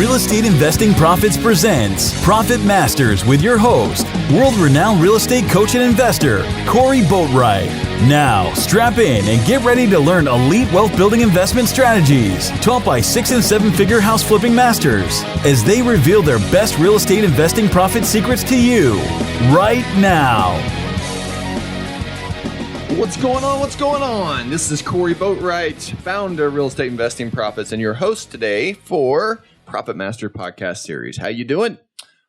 Real Estate Investing Profits presents Profit Masters with your host, world-renowned real estate coach and investor, Corey Boatwright. Now, strap in and get ready to learn elite wealth-building investment strategies taught by 6- and 7-figure house flipping masters as they reveal their best real estate investing profit secrets to you right now. What's going on? What's going on? This is Corey Boatwright, founder of Real Estate Investing Profits, and your host today for Profit Master Podcast Series. How you doing?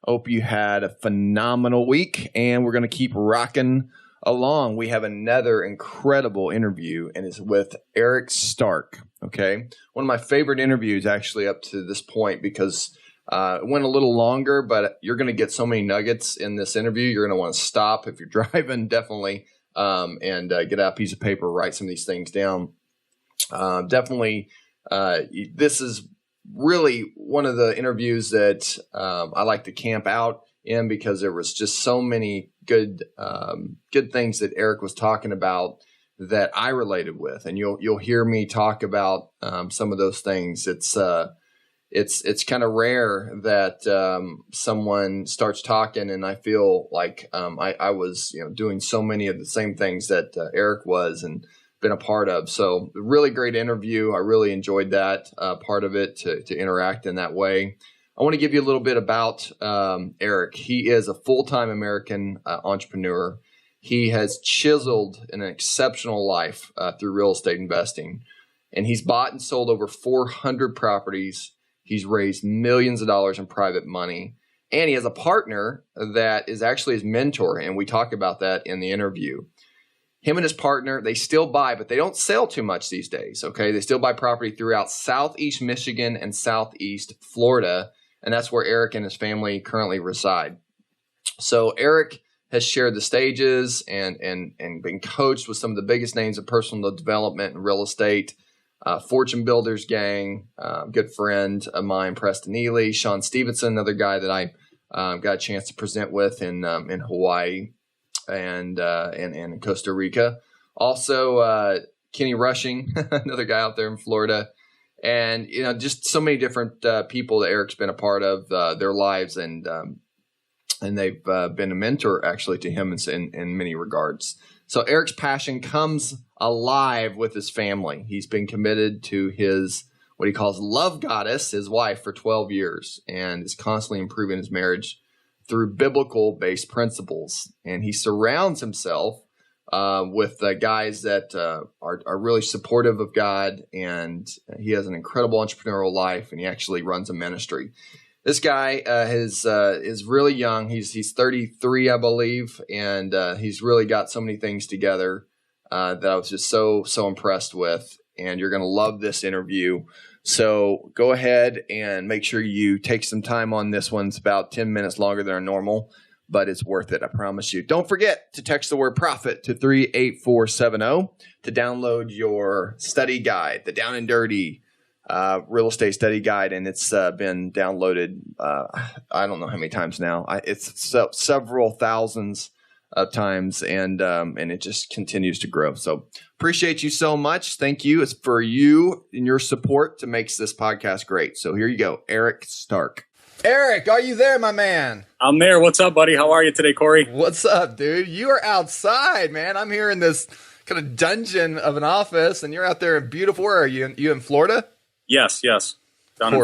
Hope you had a phenomenal week, and we're going to keep rocking along. We have another incredible interview, and it's with Erik Stark. Okay, one of my favorite interviews actually up to this point because it went a little longer, but you're going to get so many nuggets in this interview. You're going to want to stop if you're driving, definitely. And get out a piece of paper, write some of these things down. This is really one of the interviews that I like to camp out in because there was just so many good things that Erik was talking about that I related with, and you'll hear me talk about some of those things. It's kind of rare that someone starts talking and I feel like I was doing so many of the same things that Erik was and been a part of. So really great interview. I really enjoyed that part of it to interact in that way. I want to give you a little bit about Erik. He is a full-time American entrepreneur. He has chiseled an exceptional life through real estate investing, and he's bought and sold over 400 properties. He's raised millions of dollars in private money, and he has a partner that is actually his mentor, and we talk about that in the interview. Him and his partner, they still buy, but they don't sell too much these days, okay? They still buy property throughout Southeast Michigan and Southeast Florida, and that's where Erik and his family currently reside. So Erik has shared the stages and been coached with some of the biggest names of personal development and real estate. Fortune Builders gang, good friend of mine, Preston Ely, Sean Stevenson, another guy that I got a chance to present with in Hawaii and Costa Rica. Also, Kenny Rushing, another guy out there in Florida, and just so many different people that Erik's been a part of their lives, and they've been a mentor actually to him in many regards. So Erik's passion comes alive with his family. He's been committed to his, what he calls love goddess, his wife, for 12 years, and is constantly improving his marriage through biblical-based principles. And he surrounds himself with guys that are really supportive of God, and he has an incredible entrepreneurial life, and he actually runs a ministry. This guy is really young. He's 33, I believe, and he's really got so many things together that I was just so impressed with. And you're going to love this interview. So go ahead and make sure you take some time on this one. It's about 10 minutes longer than our normal, but it's worth it, I promise you. Don't forget to text the word profit to 38470 to download your study guide, the Down and Dirty real estate study guide, and it's been downloaded I don't know how many times now. It's several thousands of times, and it just continues to grow. So appreciate you so much. Thank you. It's for you and your support to make this podcast great. So here you go, Erik Stark. Erik, are you there, my man? I'm there. What's up, buddy? How are you today, Corey? What's up, dude? You are outside, man. I'm here in this kind of dungeon of an office, and you're out there in beautiful. Where are you? You in Florida? Yes. Down of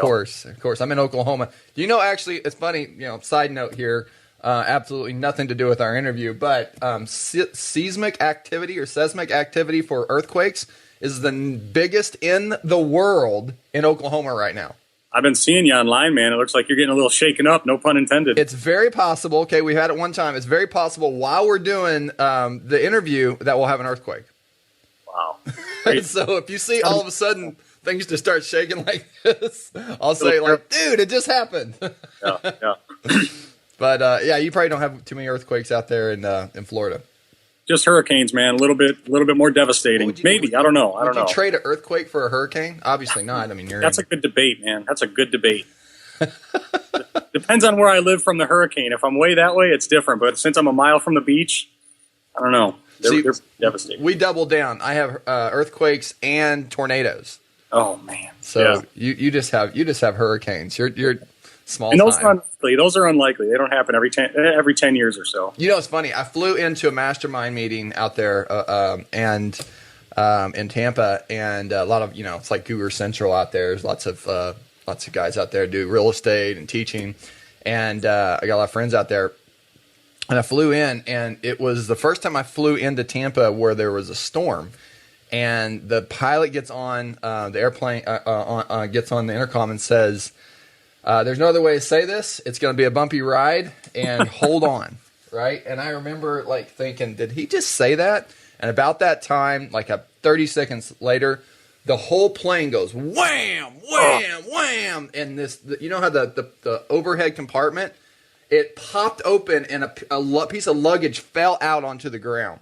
course. I'm in Oklahoma. Do you know, actually, it's funny, side note here, absolutely nothing to do with our interview, but seismic activity for earthquakes is the biggest in the world in Oklahoma right now. I've been seeing you online, man. It looks like you're getting a little shaken up, no pun intended. It's very possible. Okay, we've had it one time. It's very possible while we're doing the interview that we'll have an eearthquake. Wow. So if you see all of a sudden things just start shaking like this, I'll say like, dude, it just happened. Yeah. But you probably don't have too many earthquakes out there in Florida. Just hurricanes, man. A little bit more devastating. Maybe. I don't know. Would you trade an earthquake for a hurricane? Obviously not. I mean, that's a good debate, man. That's a good debate. Depends on where I live from the hurricane. If I'm way that way, it's different. But since I'm a mile from the beach, I don't know. They're devastating. We double down. I have earthquakes and tornadoes. Oh man. So you just have hurricanes. You're small And those time. are unlikely. Those are unlikely. They don't happen every 10 years or so. You know, it's funny. I flew into a mastermind meeting out there and in Tampa, and a lot of, it's like Guru Central out there. There's lots of guys out there do real estate and teaching, and I got a lot of friends out there. And I flew in, and it was the first time I flew into Tampa where there was a storm. And the pilot gets on the airplane, gets on the intercom and says, "There's no other way to say this. It's going to be a bumpy ride, and hold on." Right? And I remember like thinking, did he just say that? And about that time, like 30 seconds later, the whole plane goes wham, wham, wham, and you know how the overhead compartment. It popped open and a piece of luggage fell out onto the ground.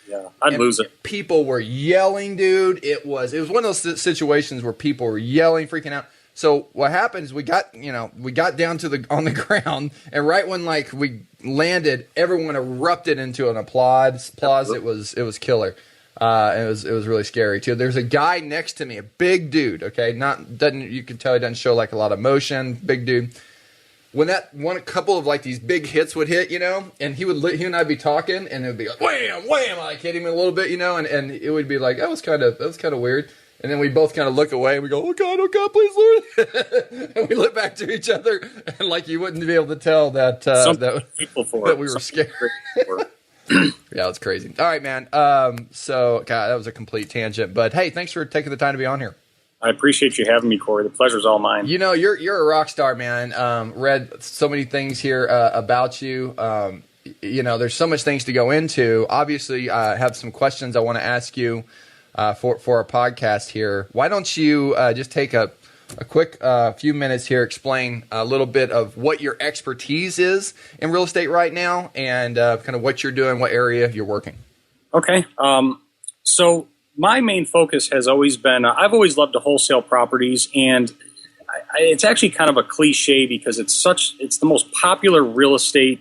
Yeah, I'd lose it. People were yelling, dude. It was one of those situations where people were yelling, freaking out. So what happened is we got down on the ground, and right when like we landed, everyone erupted into an applause. It was killer. It was really scary too. There's a guy next to me, a big dude. Okay, you can tell he doesn't show like a lot of emotion. Big dude. When a couple of like these big hits would hit, and he and I'd be talking, and it would be like wham, wham, I like hit him a little bit, and it would be like that was kind of weird, and then we both kind of look away and we go, oh God, please Lord, and we look back to each other, and like you wouldn't be able to tell that we were scared. Yeah, it's crazy. All right, man. So God, that was a complete tangent, but hey, thanks for taking the time to be on here. I appreciate you having me, Corey. The pleasure's all mine. You're a rock star, man. Read so many things here about you. There's so much things to go into. Obviously, I have some questions I want to ask you for our podcast here. Why don't you just take a quick few minutes here, explain a little bit of what your expertise is in real estate right now, and kind of what you're doing, what area you're working. Okay. So my main focus has always been, I've always loved to wholesale properties, and it's actually kind of a cliche because it's the most popular real estate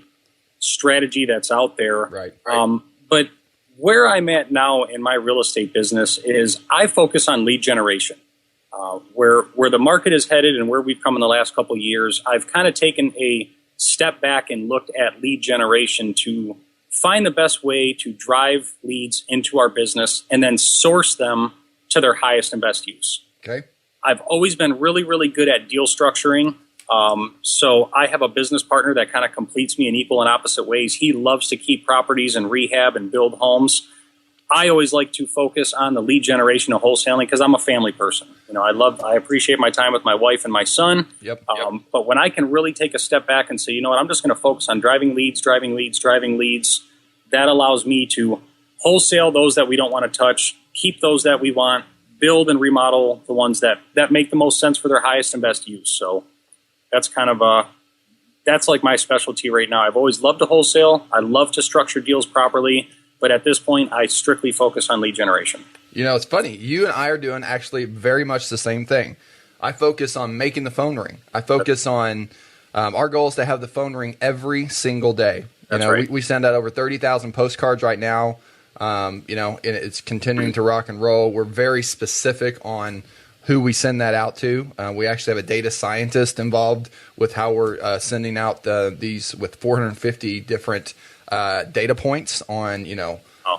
strategy that's out there. Right. But where I'm at now in my real estate business is I focus on lead generation. Where the market is headed and where we've come in the last couple of years, I've kind of taken a step back and looked at lead generation to find the best way to drive leads into our business and then source them to their highest and best use. Okay. I've always been really, really good at deal structuring. So I have a business partner that kind of completes me in equal and opposite ways. He loves to keep properties and rehab and build homes. I always like to focus on the lead generation of wholesaling because I'm a family person. I appreciate my time with my wife and my son. Yep. But when I can really take a step back and say, you know what, I'm just going to focus on driving leads, that allows me to wholesale those that we don't want to touch, keep those that we want, build and remodel the ones that make the most sense for their highest and best use. So that's kind of that's like my specialty right now. I've always loved to wholesale. I love to structure deals properly. But at this point, I strictly focus on lead generation. It's funny. You and I are doing actually very much the same thing. I focus on making the phone ring. I focus on our goal is to have the phone ring every single day. That's right. We send out over 30,000 postcards right now. And it's continuing to rock and roll. We're very specific on who we send that out to. We actually have a data scientist involved with how we're sending out these with 450 different data points on,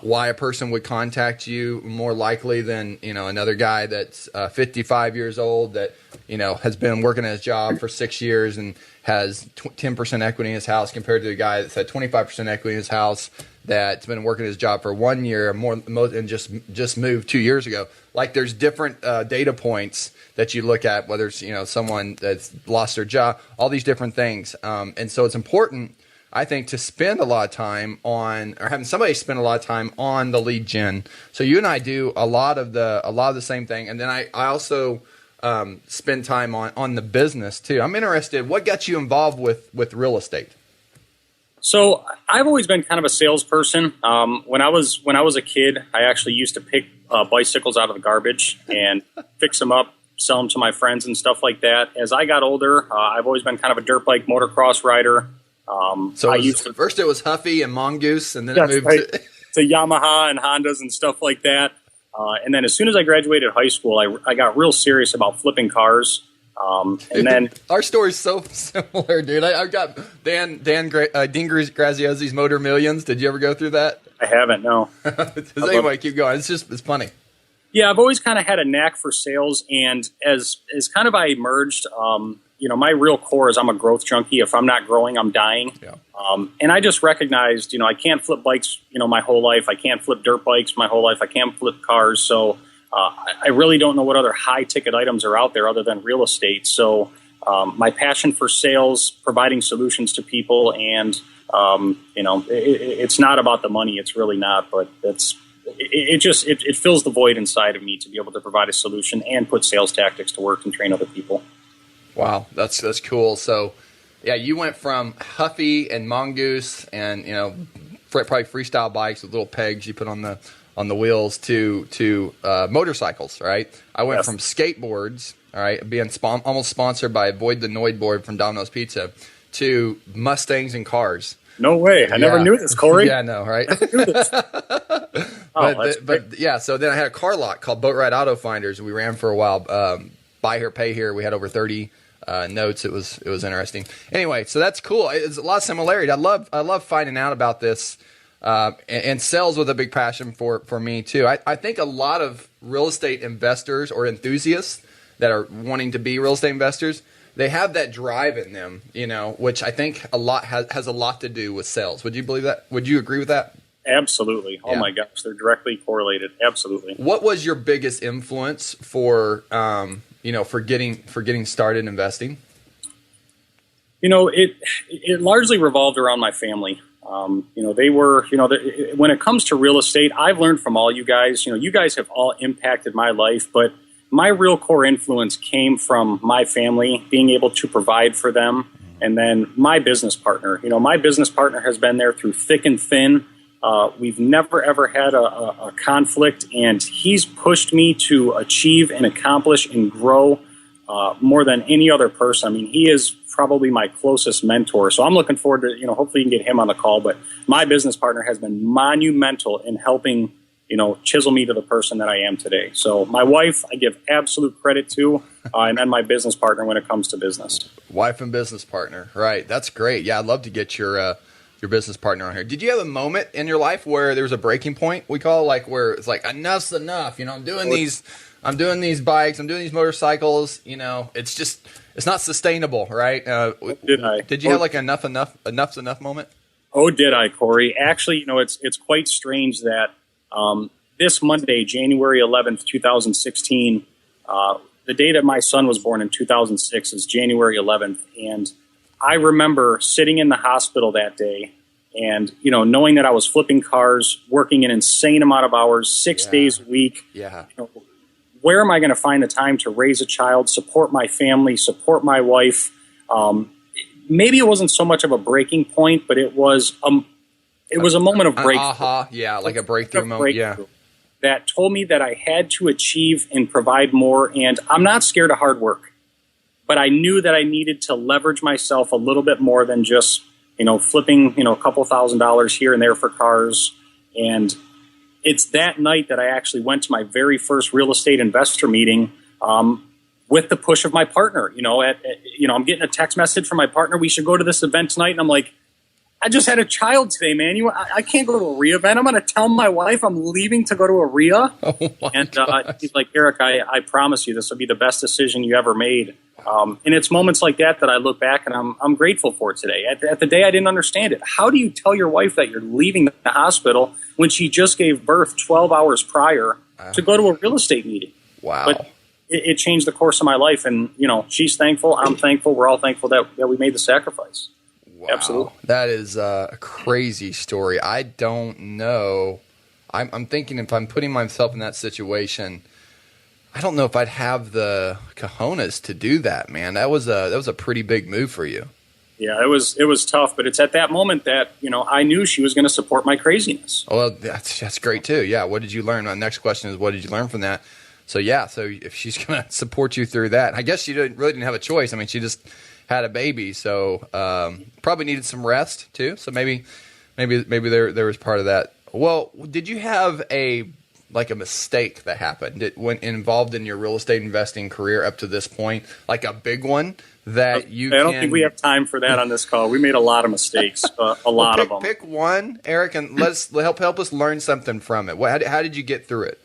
why a person would contact you more likely than, another guy that's 55 years old that, has been working at his job for 6 years and has 10% equity in his house compared to the guy that's had 25% equity in his house that's been working his job for 1 year and just moved 2 years ago. Like there's different data points that you look at, whether it's, someone that's lost their job, all these different things. And so it's important, I think, to spend a lot of time on, or having somebody spend a lot of time on the lead gen. So you and I do a lot of the same thing, and then I also spend time on the business too. I'm interested. What got you involved with real estate? So I've always been kind of a salesperson. When I was a kid, I actually used to pick bicycles out of the garbage and fix them up, sell them to my friends and stuff like that. As I got older, I've always been kind of a dirt bike motocross rider. First it was Huffy and Mongoose, and then it moved to Yamaha and Hondas and stuff like that. And then as soon as I graduated high school, I got real serious about flipping cars. And then our story's so similar, dude. I've got Dean Graziosi's Motor Millions. Did you ever go through that? I haven't, no. Anyway, keep going. It's funny. Yeah, I've always kind of had a knack for sales, and as kind of I emerged, my real core is I'm a growth junkie. If I'm not growing, I'm dying. Yeah. And I just recognized, I can't flip bikes, my whole life. I can't flip dirt bikes my whole life. I can't flip cars. So I really don't know what other high ticket items are out there other than real estate. So my passion for sales, providing solutions to people, and it's not about the money. It's really not, but it fills the void inside of me to be able to provide a solution and put sales tactics to work and train other people. Wow, that's cool. So, yeah, you went from Huffy and Mongoose and probably freestyle bikes with little pegs you put on the wheels to motorcycles, right? I went from skateboards, all right, being almost sponsored by Avoid the Noid board from Domino's Pizza, to Mustangs and cars. No way! I never knew this, Corey. Yeah, I know, right? But yeah, so then I had a car lot called Boat Ride Auto Finders. We ran for a while. Buy here, pay here. We had over 30 notes. It was interesting. Anyway, so that's cool. It's a lot of similarity. I love finding out about this. And sales was a big passion for me too. I think a lot of real estate investors or enthusiasts that are wanting to be real estate investors, they have that drive in them, which I think a lot has a lot to do with sales. Would you believe that? Would you agree with that? Absolutely. Oh my gosh, they're directly correlated. Absolutely. What was your biggest influence for getting started investing? It largely revolved around my family. They were, when it comes to real estate, I've learned from all you guys. You guys have all impacted my life, but my real core influence came from my family, being able to provide for them. And then my business partner, my business partner has been there through thick and thin. We've never, ever had a conflict, and he's pushed me to achieve and accomplish and grow more than any other person. I mean, he is probably my closest mentor. So I'm looking forward to, hopefully you can get him on the call. But my business partner has been monumental in helping, chisel me to the person that I am today. So my wife, I give absolute credit to, and then my business partner when it comes to business. Wife and business partner. Right. That's great. Yeah, I'd love to get your business partner on here. Did you have a moment in your life where there was a breaking point, we call, like, where it's like, enough's enough, I'm doing these bikes, I'm doing these motorcycles, it's not sustainable, right? Did you have like enough's enough moment? Oh, did I, Corey? Actually, it's quite strange that this Monday, January 11th, 2016, the day that my son was born in 2006 is January 11th. And I remember sitting in the hospital that day and, knowing that I was flipping cars, working an insane amount of hours, 6 days a week. Yeah. Where am I going to find the time to raise a child, support my family, support my wife? Maybe it wasn't so much of a breaking point, but it was a moment of breakthrough. Like a breakthrough moment. Yeah. That told me that I had to achieve and provide more. And I'm not scared of hard work, but I knew that I needed to leverage myself a little bit more than just, flipping, a couple $1,000s here and there for cars. And it's that night that I actually went to my very first real estate investor meeting with the push of my partner. I'm getting a text message from my partner. We should go to this event tonight. And I'm like, I just had a child today, man. I can't go to a RIA event. I'm going to tell my wife I'm leaving to go to a RIA. And he's like, Erik, I promise you this will be the best decision you ever made. And it's moments like that I look back and I'm grateful for today. At the day, I didn't understand it. How do you tell your wife that you're leaving the hospital when she just gave birth 12 hours prior to go to a real estate meeting? Wow. But it changed the course of my life. And, she's thankful. I'm thankful. We're all thankful that we made the sacrifice. Wow. Absolutely. That is a crazy story. I don't know. I'm thinking if I'm putting myself in that situation, I don't know if I'd have the cojones to do that, man. That was a pretty big move for you. Yeah, it was tough, but it's at that moment that, I knew she was going to support my craziness. Well, that's great too. Yeah. What did you learn? My next question is, what did you learn from that? So yeah, so if she's going to support you through that, I guess she really didn't have a choice. I mean, she just had a baby, so probably needed some rest too. So maybe there was part of that. Well, did you have a like a mistake that happened when involved in your real estate investing career up to this point, like a big one that you I don't think we have time for that on this call. We made a lot of mistakes, a lot of them. Pick one, Eric, and let's help us learn something from it. How did you get through it?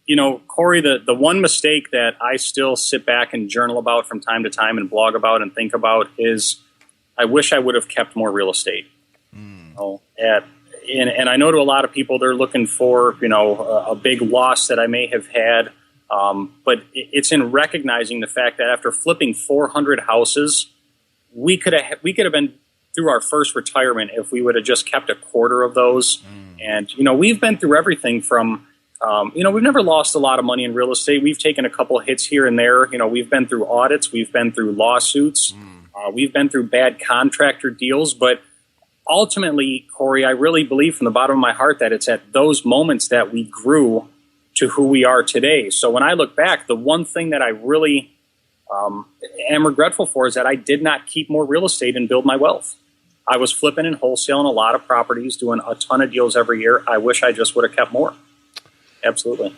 You know, Corey, the one mistake that I still sit back and journal about from time to time and blog about and think about is I wish I would have kept more real estate. And I know to a lot of people, they're looking for, a big loss that I may have had. But it's in recognizing the fact that after flipping 400 houses, we could have been through our first retirement if we would have just kept a quarter of those. And, we've been through everything from, we've never lost a lot of money in real estate. We've taken a couple of hits here and there. We've been through audits. We've been through lawsuits. We've been through bad contractor deals. But ultimately, Corey, I really believe from the bottom of my heart that it's at those moments that we grew to who we are today. So when I look back, the one thing that I really am regretful for is that I did not keep more real estate and build my wealth. I was flipping and wholesaling a lot of properties, doing a ton of deals every year. I wish I just would have kept more. Absolutely.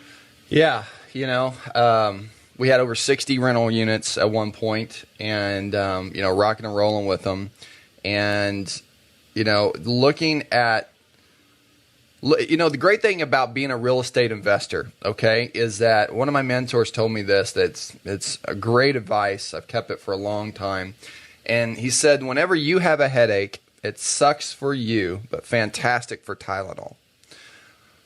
Yeah. We had over 60 rental units at one point and, rocking and rolling with them. And, looking at, the great thing about being a real estate investor, okay, is that one of my mentors told me this, it's a great advice. I've kept it for a long time. And he said, whenever you have a headache, it sucks for you, but fantastic for Tylenol.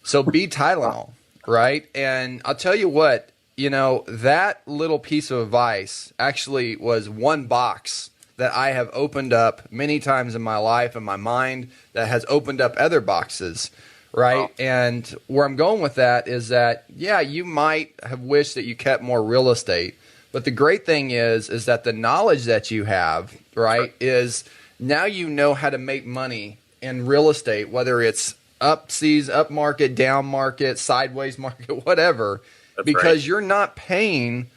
So be Tylenol, right? And I'll tell you what, that little piece of advice actually was one box that I have opened up many times in my life and my mind that has opened up other boxes. Right. Oh. And where I'm going with that is that, you might have wished that you kept more real estate. But the great thing is that the knowledge that you have, right, is now you know how to make money in real estate, whether it's up market, down market, sideways market, whatever, because you're not paying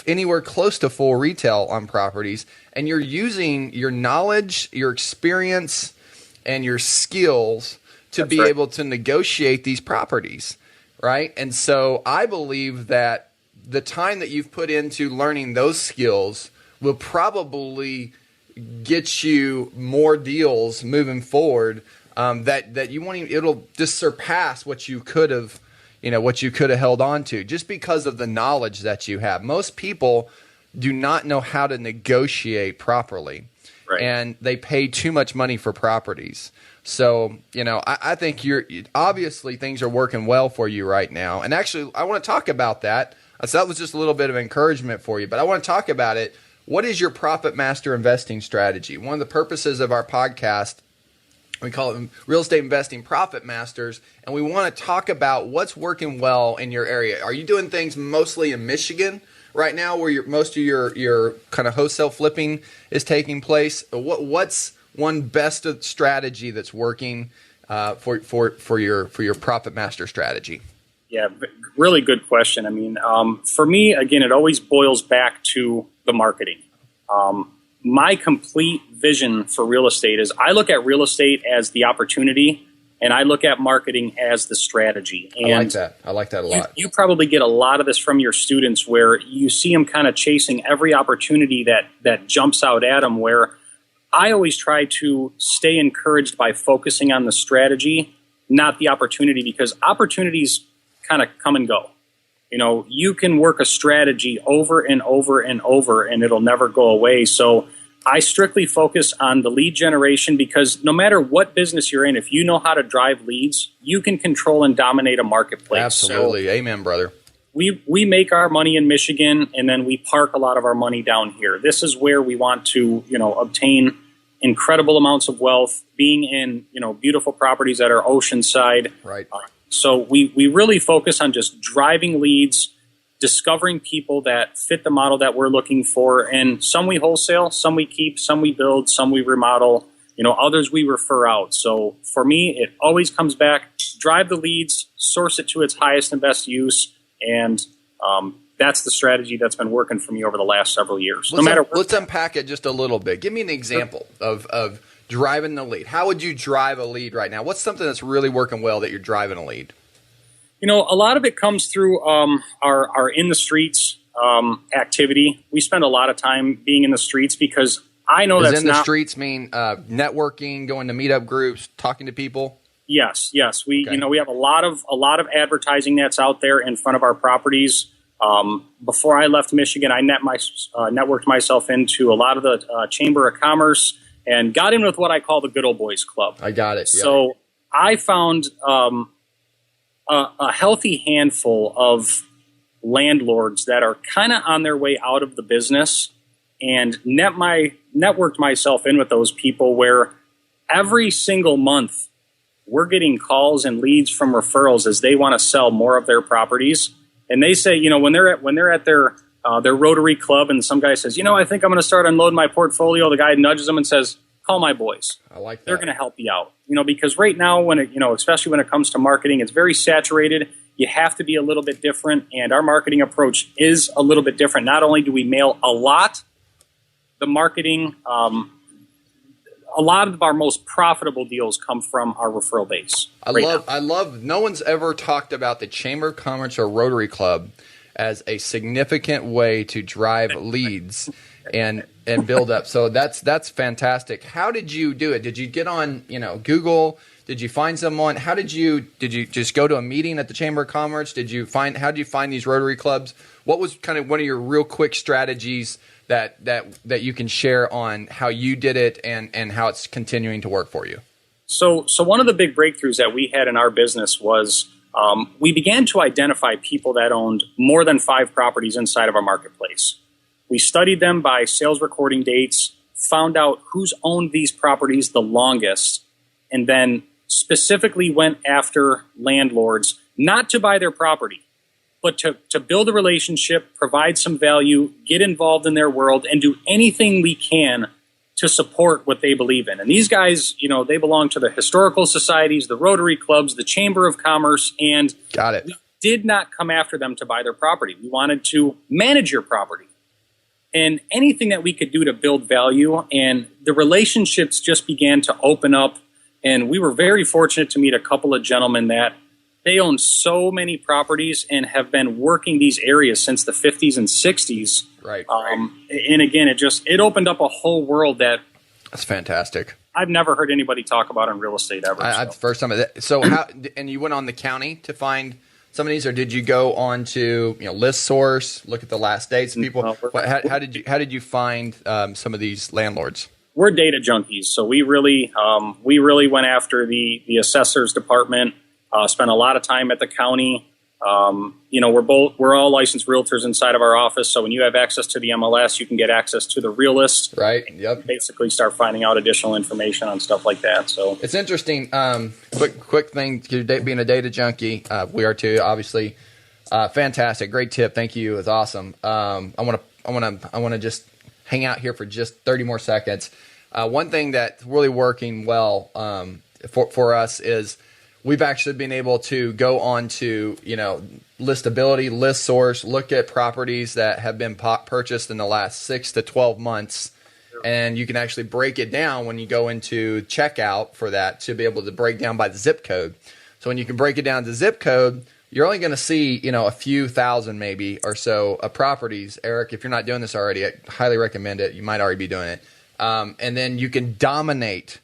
anywhere close to full retail on properties. And you're using your knowledge, your experience, and your skills to be able to negotiate these properties, right? And so I believe that the time that you've put into learning those skills will probably get you more deals moving forward that you won't even, it'll just surpass what you could have, held on to just because of the knowledge that you have. Most people do not know how to negotiate properly, and they pay too much money for properties. So, I think obviously things are working well for you right now. And actually, I want to talk about that. So that was just a little bit of encouragement for you, but I want to talk about it. What is your Profit Master investing strategy? One of the purposes of our podcast, we call it Real Estate Investing Profit Masters, and we want to talk about what's working well in your area. Are you doing things mostly in Michigan right now where most of your kind of wholesale flipping is taking place? What's one best strategy that's working for your Profit Master strategy? Yeah, really good question. I mean, for me, again, it always boils back to the marketing. My complete vision for real estate is I look at real estate as the opportunity, and I look at marketing as the strategy. And I like that a lot. You probably get a lot of this from your students where you see them kind of chasing every opportunity that jumps out at them, where I always try to stay encouraged by focusing on the strategy, not the opportunity, because opportunities kind of come and go. You can work a strategy over and over and over, and it'll never go away. So I strictly focus on the lead generation because no matter what business you're in, if you know how to drive leads, you can control and dominate a marketplace. Absolutely. So amen, brother. We make our money in Michigan, and then we park a lot of our money down here. This is where we want to, obtain incredible amounts of wealth, being in, beautiful properties that are oceanside. Right. So we really focus on just driving leads, discovering people that fit the model that we're looking for. And some we wholesale, some we keep, some we build, some we remodel, others we refer out. So for me, it always comes back, drive the leads, source it to its highest and best use. And that's the strategy that's been working for me over the last several years. Let's unpack it just a little bit. Give me an example of driving the lead. How would you drive a lead right now? What's something that's really working well that you're driving a lead? A lot of it comes through our in the streets activity. We spend a lot of time being in the streets because I know that's in the streets mean networking, going to meetup groups, talking to people. Yes. We we have a lot of advertising that's out there in front of our properties. Before I left Michigan, I networked myself into a lot of the Chamber of Commerce and got in with what I call the Good Old Boys Club. I got it. So I found a healthy handful of landlords that are kind of on their way out of the business, and networked myself in with those people where every single month we're getting calls and leads from referrals as they want to sell more of their properties. And they say, when they're at their Rotary Club and some guy says, I think I'm going to start unloading my portfolio, the guy nudges them and says, call my boys. I like that. They're going to help you out. Because right now especially when it comes to marketing, it's very saturated. You have to be a little bit different. And our marketing approach is a little bit different. Not only do we mail a lot, the marketing, a lot of our most profitable deals come from our referral base. I love, no one's ever talked about the Chamber of Commerce or Rotary Club as a significant way to drive leads and build up. So that's fantastic. How did you do it? Did you get on, Google? Did you find someone? Did you just go to a meeting at the Chamber of Commerce? How did you find these Rotary clubs? What was kind of one of your real quick strategies that you can share on how you did it and how it's continuing to work for you? So one of the big breakthroughs that we had in our business was we began to identify people that owned more than 5 properties inside of our marketplace. We studied them by sales recording dates, found out who's owned these properties the longest, and then specifically went after landlords, not to buy their property, but to build a relationship, provide some value, get involved in their world, and do anything we can to support what they believe in. And these guys, they belong to the historical societies, the Rotary clubs, the Chamber of Commerce, and we did not come after them to buy their property. We wanted to manage your property. And anything that we could do to build value, and the relationships just began to open up. And we were very fortunate to meet a couple of gentlemen that they own so many properties and have been working these areas since the 50s and 60s. Right. And again, it opened up a whole world that's fantastic. I've never heard anybody talk about in real estate ever. First time. So how? And you went on the county to find some of these, or did you go on to ListSource, look at the last dates of people? How did you find some of these landlords? We're data junkies, so we really went after the assessor's department. Spent a lot of time at the county. We're all licensed realtors inside of our office. So when you have access to the MLS, you can get access to the real list. Right. Yep. Basically start finding out additional information on stuff like that. So it's interesting. Quick thing, being a data junkie, we are too, obviously. Fantastic. Great tip. Thank you. It was awesome. I want to just hang out here for just 30 more seconds. One thing that's really working well, for us is, we've actually been able to go on to, Listability, ListSource, look at properties that have been purchased in the last 6 to 12 months. And you can actually break it down when you go into checkout for that to be able to break down by the zip code. So when you can break it down to zip code, you're only going to see, a few thousand maybe or so of properties. Eric, if you're not doing this already, I highly recommend it. You might already be doing it. And then you can dominate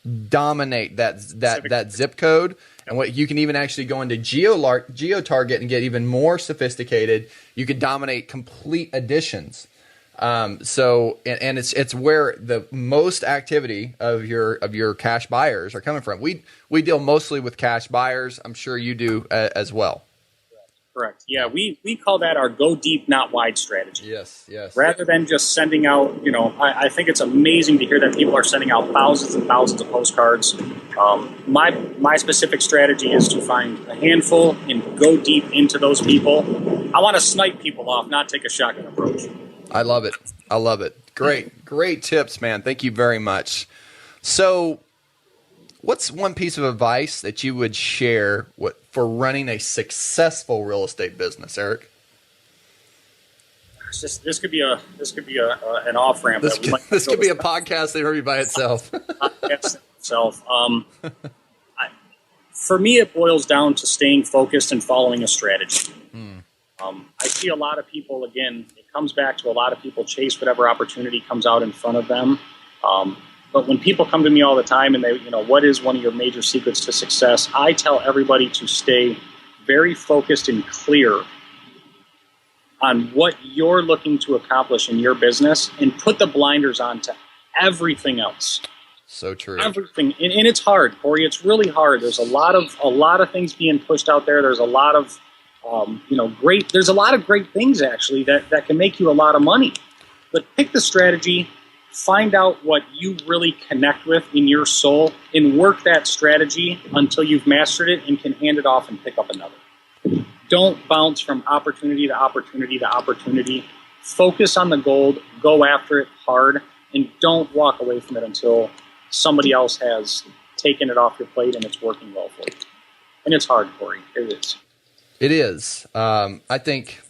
that zip code, and what you can even actually go into geo-target and get even more sophisticated. You could dominate complete additions. So it's where the most activity of your cash buyers are coming from. We deal mostly with cash buyers. I'm sure you do as well. Correct. Yeah, we call that our go deep, not wide strategy. Yes. Rather than just sending out, I think it's amazing to hear that people are sending out thousands and thousands of postcards. My specific strategy is to find a handful and go deep into those people. I want to snipe people off, not take a shotgun approach. I love it. Great tips, man. Thank you very much. So, what's one piece of advice that you would share for running a successful real estate business, Erik? This could be an off ramp. This could be a podcast that already by itself. for me, it boils down to staying focused and following a strategy. I see a lot of people, again, it comes back to a lot of people chase whatever opportunity comes out in front of them. But when people come to me all the time and they, what is one of your major secrets to success? I tell everybody to stay very focused and clear on what you're looking to accomplish in your business and put the blinders on to everything else. So true. Everything. And it's hard, Corey. It's really hard. There's a lot of things being pushed out there. There's a lot of, there's a lot of great things actually that can make you a lot of money. But pick the strategy, find out what you really connect with in your soul, and work that strategy until you've mastered it and can hand it off and pick up another. Don't bounce from opportunity to opportunity to opportunity. Focus on the gold, go after it hard, and don't walk away from it until somebody else has taken it off your plate and it's working well for you. And it's hard, Corey. It is. It is. I think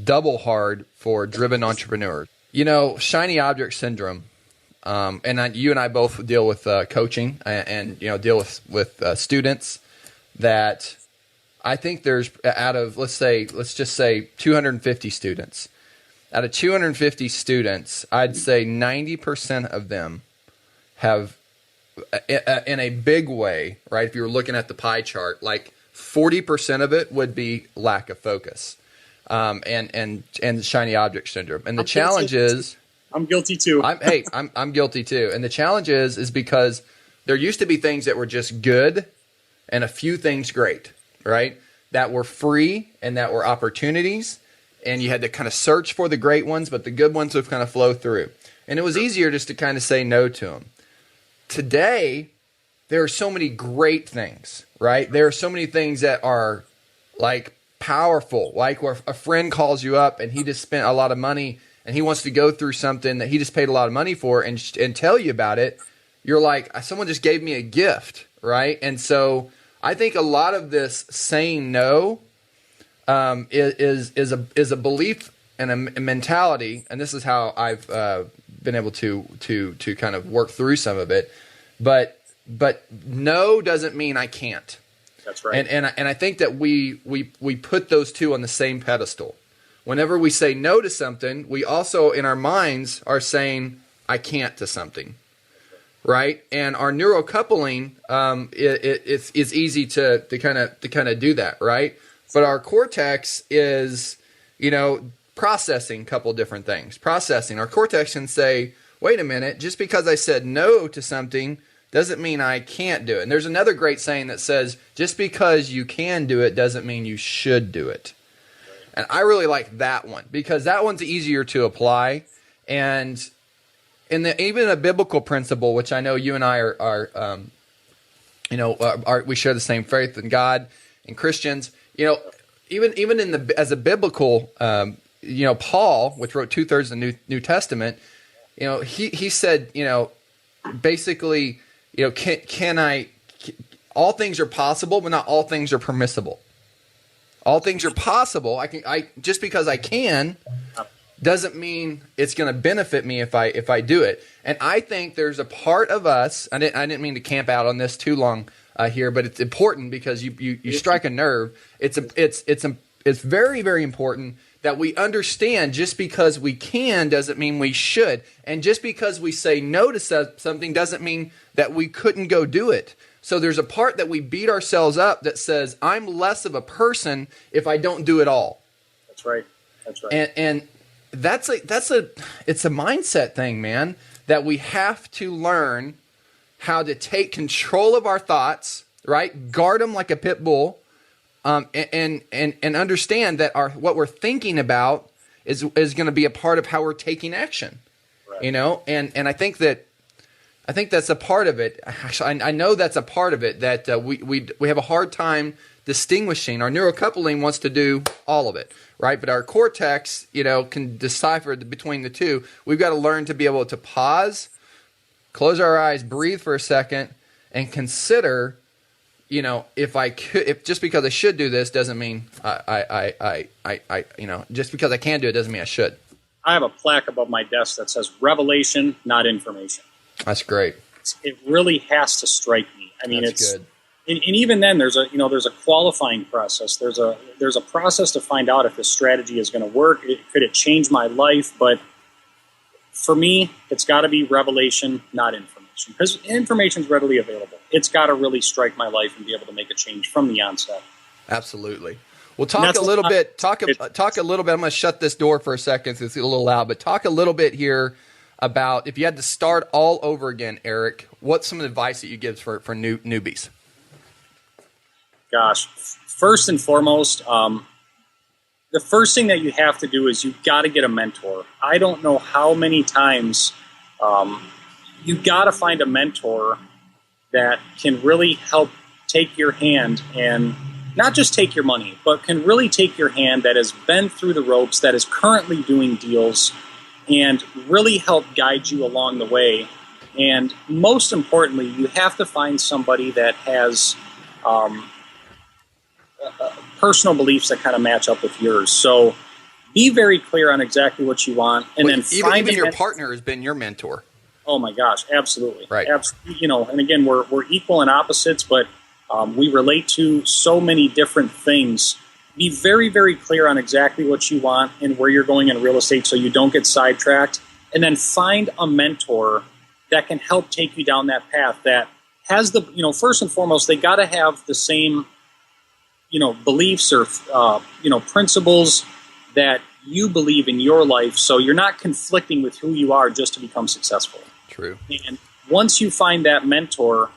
double hard for driven entrepreneurs. Shiny object syndrome. You and I both deal with coaching and deal with students that I think there's out of, let's just say 250 students. Out of 250 students, I'd say 90% of them have, in a big way, right? If you were looking at the pie chart, like 40% of it would be lack of focus, and shiny object syndrome. And the challenge is, I'm guilty too. I'm guilty too. And the challenge is because there used to be things that were just good, and a few things great, right? That were free and that were opportunities, and you had to kind of search for the great ones, but the good ones would kind of flow through. And it was easier just to kind of say no to them. Today, there are so many great things, right? There are so many things that are like powerful, like where a friend calls you up and he just spent a lot of money and he wants to go through something that he just paid a lot of money for and tell you about it. You're like, someone just gave me a gift, right? And so I think a lot of this saying no is a belief and a mentality, and this is how I've been able to kind of work through some of it. But no doesn't mean I can't. That's right. And I think that we put those two on the same pedestal. Whenever we say no to something, we also in our minds are saying I can't to something. Right, and our neurocoupling, it's easy to kind of do that, right? But our cortex is, processing a couple different things. Processing. Our cortex can say, wait a minute, just because I said no to something doesn't mean I can't do it. And there's another great saying that says, just because you can do it doesn't mean you should do it. And I really like that one because that one's easier to apply. And even a biblical principle, which I know you and I are we share the same faith in God and Christians. Even as a biblical, Paul, which wrote 2/3 of the New Testament, he said, basically, all things are possible, but not all things are permissible. All things are possible. I just because I can doesn't mean it's going to benefit me if I do it. And I think there's a part of us. I didn't mean to camp out on this too long here, but it's important because you strike a nerve. It's very, very important that we understand just because we can doesn't mean we should, and just because we say no to something doesn't mean that we couldn't go do it. So there's a part that we beat ourselves up that says I'm less of a person if I don't do it all. That's right. And it's a mindset thing, man, that we have to learn how to take control of our thoughts, right? Guard them like a pit bull, and understand that what we're thinking about is going to be a part of how we're taking action, right. And I think that's a part of it. Actually, I know that's a part of it that we have a hard time distinguishing. Our neurocoupling wants to do all of it, right? But our cortex, can decipher between the two. We've got to learn to be able to pause, close our eyes, breathe for a second, and consider, if just because I should do this doesn't mean just because I can do it doesn't mean I should. I have a plaque above my desk that says revelation, not information. That's great. It really has to strike me. I mean, That's good. and even then there's a qualifying process. There's a process to find out if this strategy is going to work. Could it change my life? But for me, it's got to be revelation, not information, because information is readily available. It's got to really strike my life and be able to make a change from the onset. Absolutely. Well, talk a little bit. Talk a little bit. I'm going to shut this door for a second since it's a little loud. But talk a little bit here about if you had to start all over again, Erik. What's some advice that you give for newbies? Gosh, first and foremost, the first thing that you have to do is you've got to get a mentor. I don't know how many times you've got to find a mentor that can really help take your hand and not just take your money, but can really take your hand, that has been through the ropes, that is currently doing deals, and really help guide you along the way. And most importantly, you have to find somebody that has personal beliefs that kind of match up with yours. So be very clear on exactly what you want, and then find even your partner has been your mentor. Oh my gosh, absolutely, right? Absolutely. And again, we're equal and opposites, but we relate to so many different things. Be very, very clear on exactly what you want and where you're going in real estate so you don't get sidetracked. And then find a mentor that can help take you down that path, that has the, first and foremost, they got to have the same, beliefs or, principles that you believe in your life. So you're not conflicting with who you are just to become successful. True. And once you find that mentor,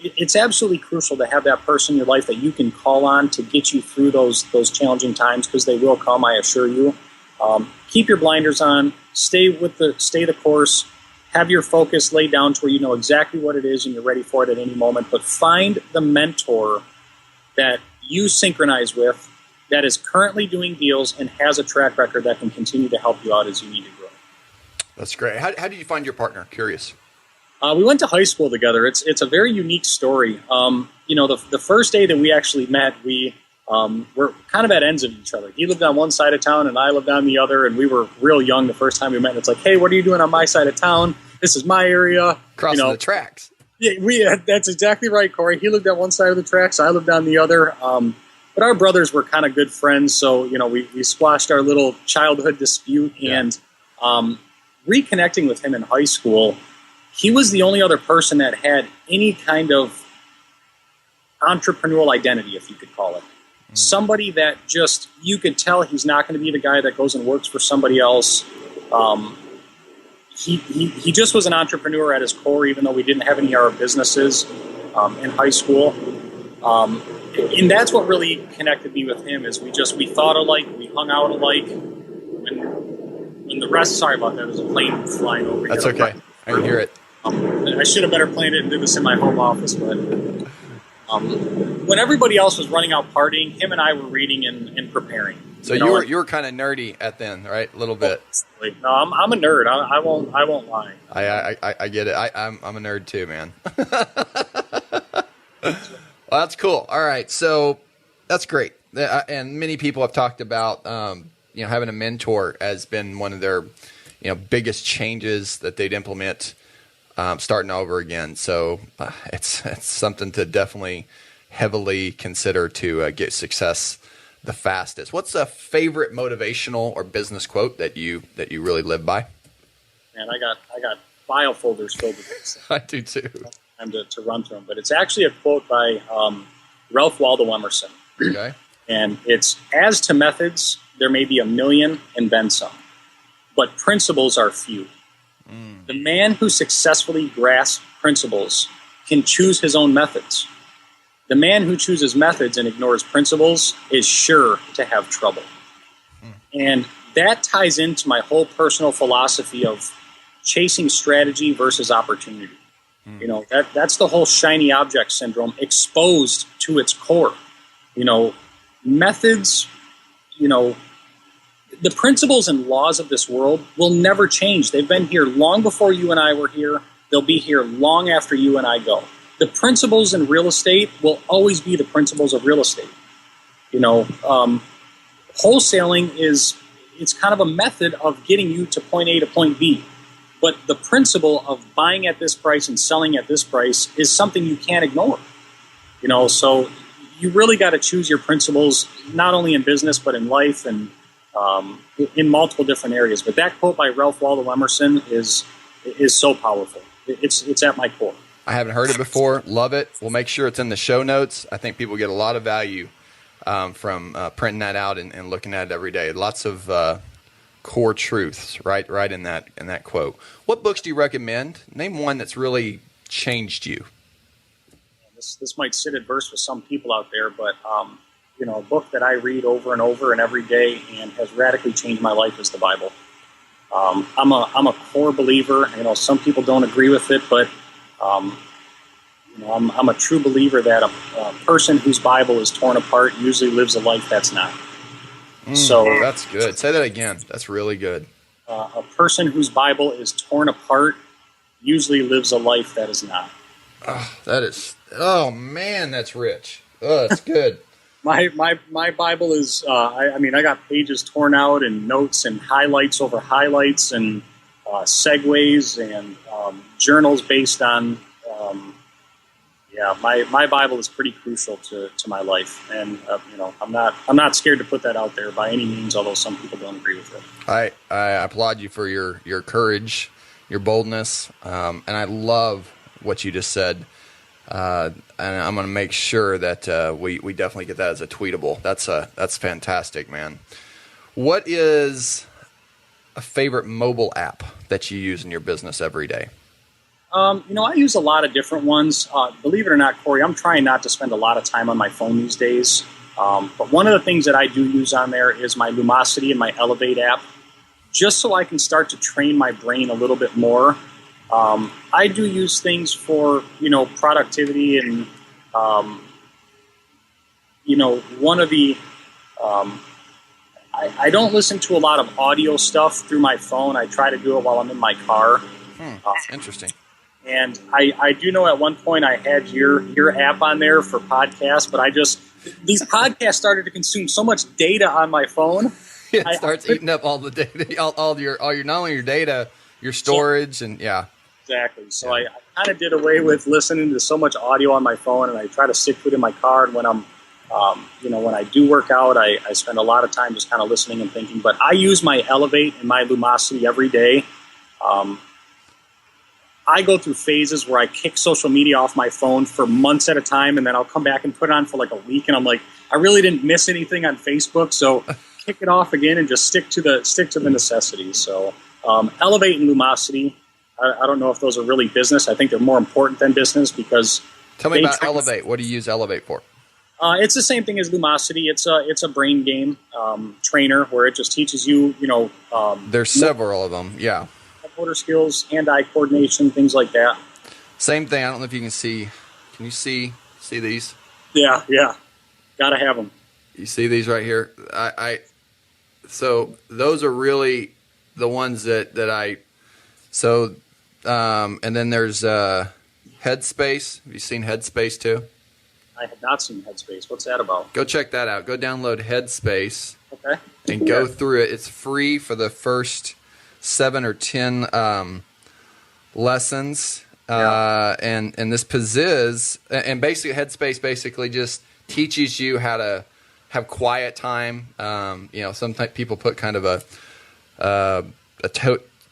it's absolutely crucial to have that person in your life that you can call on to get you through those challenging times, because they will come, I assure you. Keep your blinders on, stay the course, have your focus laid down to where you know exactly what it is and you're ready for it at any moment. But find the mentor that you synchronize with, that is currently doing deals and has a track record that can continue to help you out as you need to grow. That's great. How did you find your partner? Curious. We went to high school together. It's a very unique story. The first day that we actually met, we were kind of at ends of each other. He lived on one side of town and I lived on the other, and we were real young the first time we met. And it's like, hey, what are you doing on my side of town? This is my area. Crossing the tracks. Yeah, that's exactly right, Corey. He lived on one side of the tracks, I lived on the other. But our brothers were kind of good friends, so we squashed our little childhood dispute. Yeah. And reconnecting with him in high school, he was the only other person that had any kind of entrepreneurial identity, if you could call it. Somebody that just, you could tell he's not going to be the guy that goes and works for somebody else. He just was an entrepreneur at his core, even though we didn't have any of our businesses in high school. And that's what really connected me with him, is we thought alike, we hung out alike. When the rest, sorry about that, there's a plane flying over here. That's okay. I can hear it. I should have better planned it and did this in my home office, but when everybody else was running out partying, him and I were reading and preparing. So you were kind of nerdy at then, right? A little bit. No, I'm a nerd. I won't lie. I get it. I'm a nerd too, man. Well, that's cool. All right, so that's great. And many people have talked about having a mentor has been one of their biggest changes that they'd implement starting over again. So it's something to definitely heavily consider to get success the fastest. What's a favorite motivational or business quote that you really live by? Man, I got file folders filled with this. I do too. Time to run through them, but it's actually a quote by Ralph Waldo Emerson. Okay. And it's, as to methods, there may be a million and then some, but principles are few. The man who successfully grasps principles can choose his own methods. The man who chooses methods and ignores principles is sure to have trouble. And that ties into my whole personal philosophy of chasing strategy versus opportunity. That's the whole shiny object syndrome exposed to its core. Methods, the principles and laws of this world will never change. They've been here long before you and I were here. They'll be here long after you and I go. The principles in real estate will always be the principles of real estate. Wholesaling it's kind of a method of getting you to point A to point B. But the principle of buying at this price and selling at this price is something you can't ignore. So you really got to choose your principles, not only in business, but in life and in multiple different areas. But that quote by Ralph Waldo Emerson is so powerful. It's at my core. I haven't heard it before. Love it. We'll make sure it's in the show notes. I think people get a lot of value from printing that out and looking at it every day. Lots of core truths right in that quote. What books do you recommend? Name one that's really changed you. This might sit adverse with some people out there, but a book that I read over and over and every day and has radically changed my life is the Bible. I'm a core believer. Some people don't agree with it, but I'm a true believer that a person whose Bible is torn apart usually lives a life that's not. So that's good. Say that again. That's really good. A person whose Bible is torn apart usually lives a life that is not. Oh man, that's rich. Oh, that's good. My Bible is, I got pages torn out and notes and highlights over highlights and segues and journals based on, my Bible is pretty crucial to my life. And, I'm not scared to put that out there by any means, although some people don't agree with it. I applaud you for your courage, your boldness, and I love what you just said. And I'm going to make sure that we definitely get that as a tweetable. That's fantastic, man. What is a favorite mobile app that you use in your business every day? I use a lot of different ones. Believe it or not, Corey, I'm trying not to spend a lot of time on my phone these days. But one of the things that I do use on there is my Lumosity and my Elevate app, just so I can start to train my brain a little bit more. I do use things for, productivity and, one of the, I don't listen to a lot of audio stuff through my phone. I try to do it while I'm in my car. Interesting. And I do know at one point I had your app on there for podcasts, but these podcasts started to consume so much data on my phone. It starts eating up all the data, all your not only your data, your storage, and yeah. Exactly. So I kind of did away with listening to so much audio on my phone, and I try to stick to it in my car. And when I'm, when I do work out, I spend a lot of time just kind of listening and thinking. But I use my Elevate and my Lumosity every day. I go through phases where I kick social media off my phone for months at a time, and then I'll come back and put it on for like a week, and I'm like, I really didn't miss anything on Facebook, so kick it off again and just stick to the necessities. So Elevate and Lumosity. I don't know if those are really business. I think they're more important than business because. Tell me about Elevate. What do you use Elevate for? It's the same thing as Lumosity. It's a brain game trainer where it just teaches you, There's several of them. Yeah. Motor skills, hand-eye coordination, things like that. Same thing. I don't know if you can see. Can you see these? Yeah. Gotta have them. You see these right here? So those are really the ones that I. So, and then there's Headspace. Have you seen Headspace too? I have not seen Headspace. What's that about? Go check that out. Go download Headspace. Okay. And go through it. It's free for the first 7 or 10 lessons. And this Pizziz, and basically Headspace basically just teaches you how to have quiet time. Sometimes people put kind of a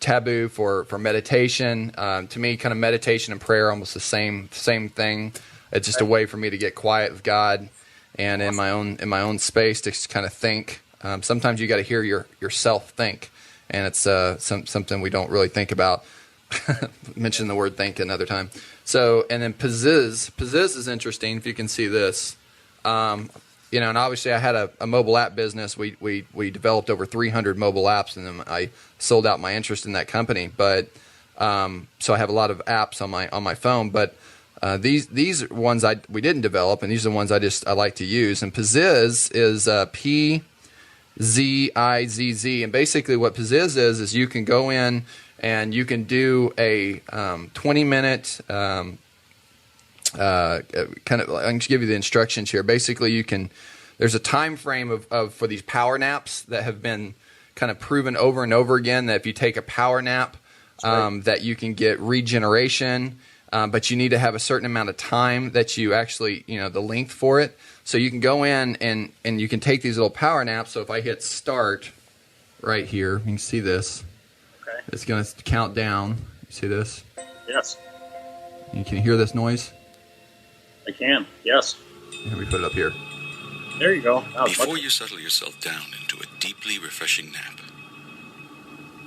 taboo for meditation. To me, kind of meditation and prayer are almost the same thing. It's just a way for me to get quiet with God and in my own space to kind of think. Sometimes you got to hear yourself think, and it's something we don't really think about. Mention the word think another time. So, and then Pizziz is interesting. If you can see this, and obviously I had a mobile app business. We developed over 300 mobile apps, and then I sold out my interest in that company. But so I have a lot of apps on my phone. But these are ones we didn't develop, and these are the ones I like to use. And Pizziz is P-Z-I-Z-Z, and basically what Pizziz is you can go in and you can do a 20-minute kind of. I can just give you the instructions here. Basically, there's a time frame of for these power naps that have been kind of proven over and over again that if you take a power nap, that you can get regeneration. but you need to have a certain amount of time that you actually, the length for it. So you can go in and you can take these little power naps. So if I hit start right here, you can see this. Okay. It's going to count down. You see this? Yes. You can hear this noise? I can. Yes. Let me put it up here. There you go. Before you settle yourself down into a deeply refreshing nap,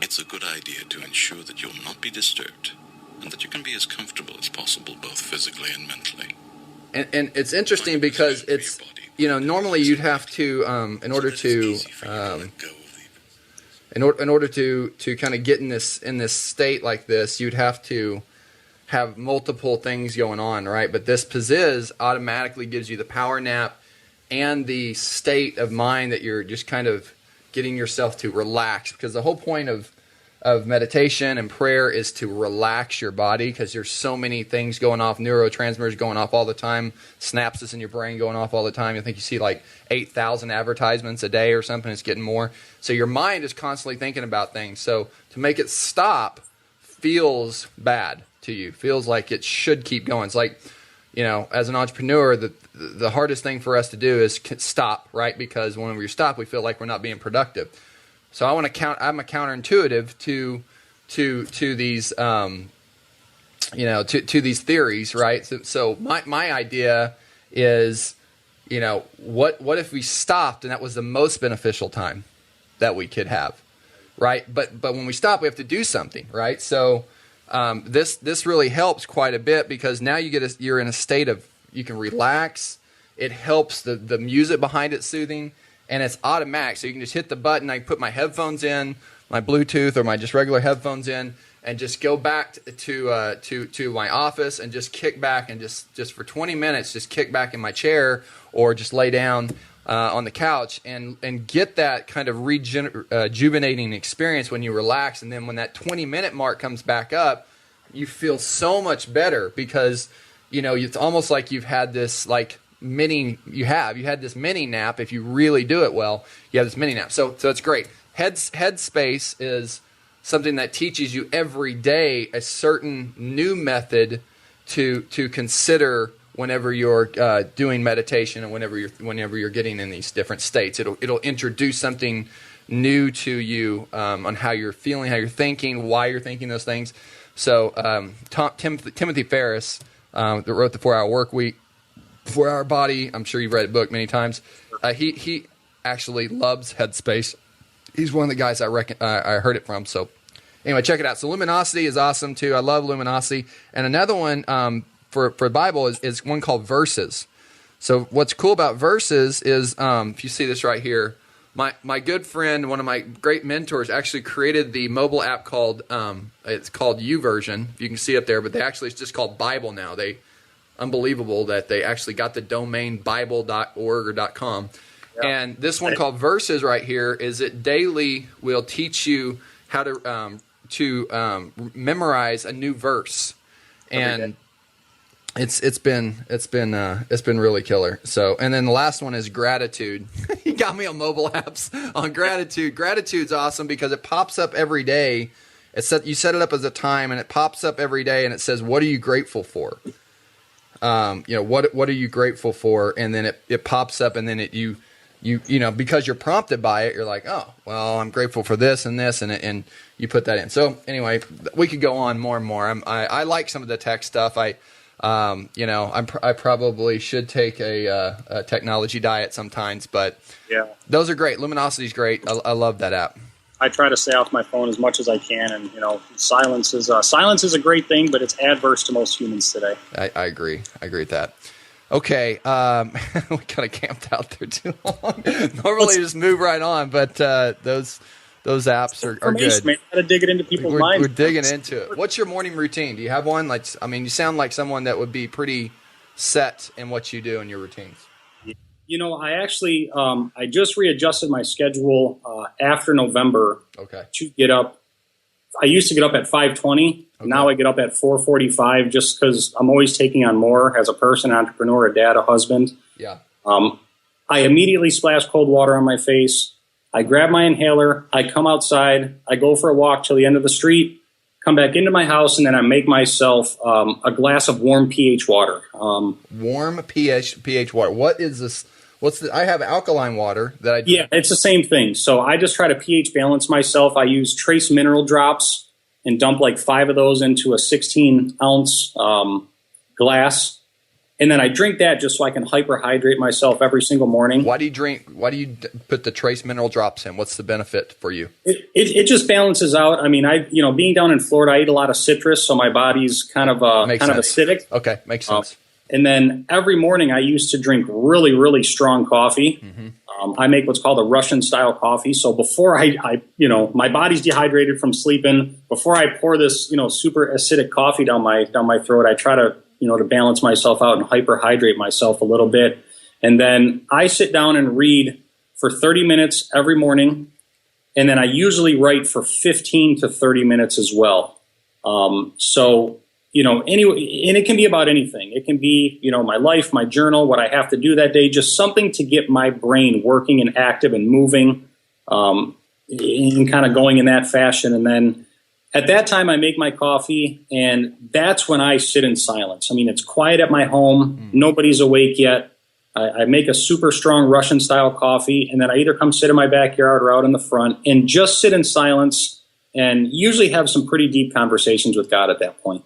it's a good idea to ensure that you'll not be disturbed and that you can be as comfortable as possible, both physically and mentally. And it's interesting because it's, normally you'd have to, in order to kind of get in this state like this, you'd have to have multiple things going on, right? But this Pizziz automatically gives you the power nap and the state of mind that you're just kind of getting yourself to relax, because the whole point of meditation and prayer is to relax your body, because there's so many things going off, neurotransmitters going off all the time, synapses in your brain going off all the time. I think you see like 8,000 advertisements a day or something. It's getting more. So your mind is constantly thinking about things. So to make it stop feels bad to you, feels like it should keep going. It's like, as an entrepreneur, the hardest thing for us to do is stop, right? Because when we stop, we feel like we're not being productive. So I'm a counterintuitive to these, to these theories, right? So my idea is, what if we stopped and that was the most beneficial time that we could have, right? But when we stop, we have to do something, right? So this really helps quite a bit, because now you're in a state of, you can relax. It helps the music behind it soothing. And it's automatic, so you can just hit the button. I can put my headphones in, my Bluetooth or my just regular headphones in, and just go back to my office and just kick back and just for 20 minutes, just kick back in my chair or just lay down on the couch and get that kind of rejuvenating experience when you relax. And then when that 20-minute mark comes back up, you feel so much better, because it's almost like you've had this you had this mini nap. If you really do it well, you have this mini nap. So it's great. Headspace is something that teaches you every day a certain new method to consider whenever you're doing meditation and whenever you're getting in these different states. It'll introduce something new to you on how you're feeling, how you're thinking, why you're thinking those things. So Timothy Ferriss, that wrote the 4-Hour Work Week, 4-Hour Body. I'm sure you've read the book many times. He actually loves Headspace. He's one of the guys I heard it from. So anyway, check it out. So Luminosity is awesome too. I love Luminosity. And another one for Bible is one called Verses. So what's cool about Verses is if you see this right here, my good friend, one of my great mentors, actually created the mobile app called it's called YouVersion. You can see it up there, but it's just called Bible now. Unbelievable that they actually got the domain bible.org or .com. Yeah. And this one called Verses right here is it daily will teach you how to memorize a new verse. And it's been really killer. So, and then the last one is Gratitude. He got me on mobile apps on Gratitude. Gratitude's awesome because it pops up every day. You set it up as a time and it pops up every day and it says, what are you grateful for? What are you grateful for? And then it pops up, and then you because you're prompted by it, you're like, oh, well, I'm grateful for this and this, and you put that in. So anyway, we could go on more and more. I like some of the tech stuff. I probably should take a technology diet sometimes, but yeah, those are great. Luminosity's great. I love that app. I try to stay off my phone as much as I can, and silence is a great thing, but it's adverse to most humans today. I agree. I agree with that. Okay, we kind of camped out there too long. Normally, just move right on, but those apps are good. Man, got to dig it into people's minds. We're digging into it. What's your morning routine? Do you have one? You sound like someone that would be pretty set in what you do in your routines. I actually I just readjusted my schedule after November to get up. I used to get up at 5:20. Okay. Now I get up at 4:45 just because I'm always taking on more as a person, entrepreneur, a dad, a husband. Yeah. I immediately splash cold water on my face. I grab my inhaler. I come outside. I go for a walk till the end of the street, come back into my house, and then I make myself a glass of warm pH water. Warm pH water. What is this? I have alkaline water that I drink. Yeah, it's the same thing. So I just try to pH balance myself. I use trace mineral drops and dump like 5 of those into a 16-ounce glass. And then I drink that just so I can hyperhydrate myself every single morning. Why do you put the trace mineral drops in? What's the benefit for you? It just balances out. I mean, being down in Florida, I eat a lot of citrus, so my body's kind of acidic. Okay, makes sense. And then every morning I used to drink really, really strong coffee. Mm-hmm. I make what's called a Russian style coffee. So before I my body's dehydrated from sleeping, before I pour this, super acidic coffee down my throat, I try to balance myself out and hyperhydrate myself a little bit. And then I sit down and read for 30 minutes every morning. And then I usually write for 15 to 30 minutes as well. Anyway, and it can be about anything. It can be, my life, my journal, what I have to do that day, just something to get my brain working and active and moving, and kind of going in that fashion. And then at that time, I make my coffee, and that's when I sit in silence. I mean, it's quiet at my home. Nobody's awake yet. I make a super strong Russian style coffee, and then I either come sit in my backyard or out in the front and just sit in silence and usually have some pretty deep conversations with God at that point.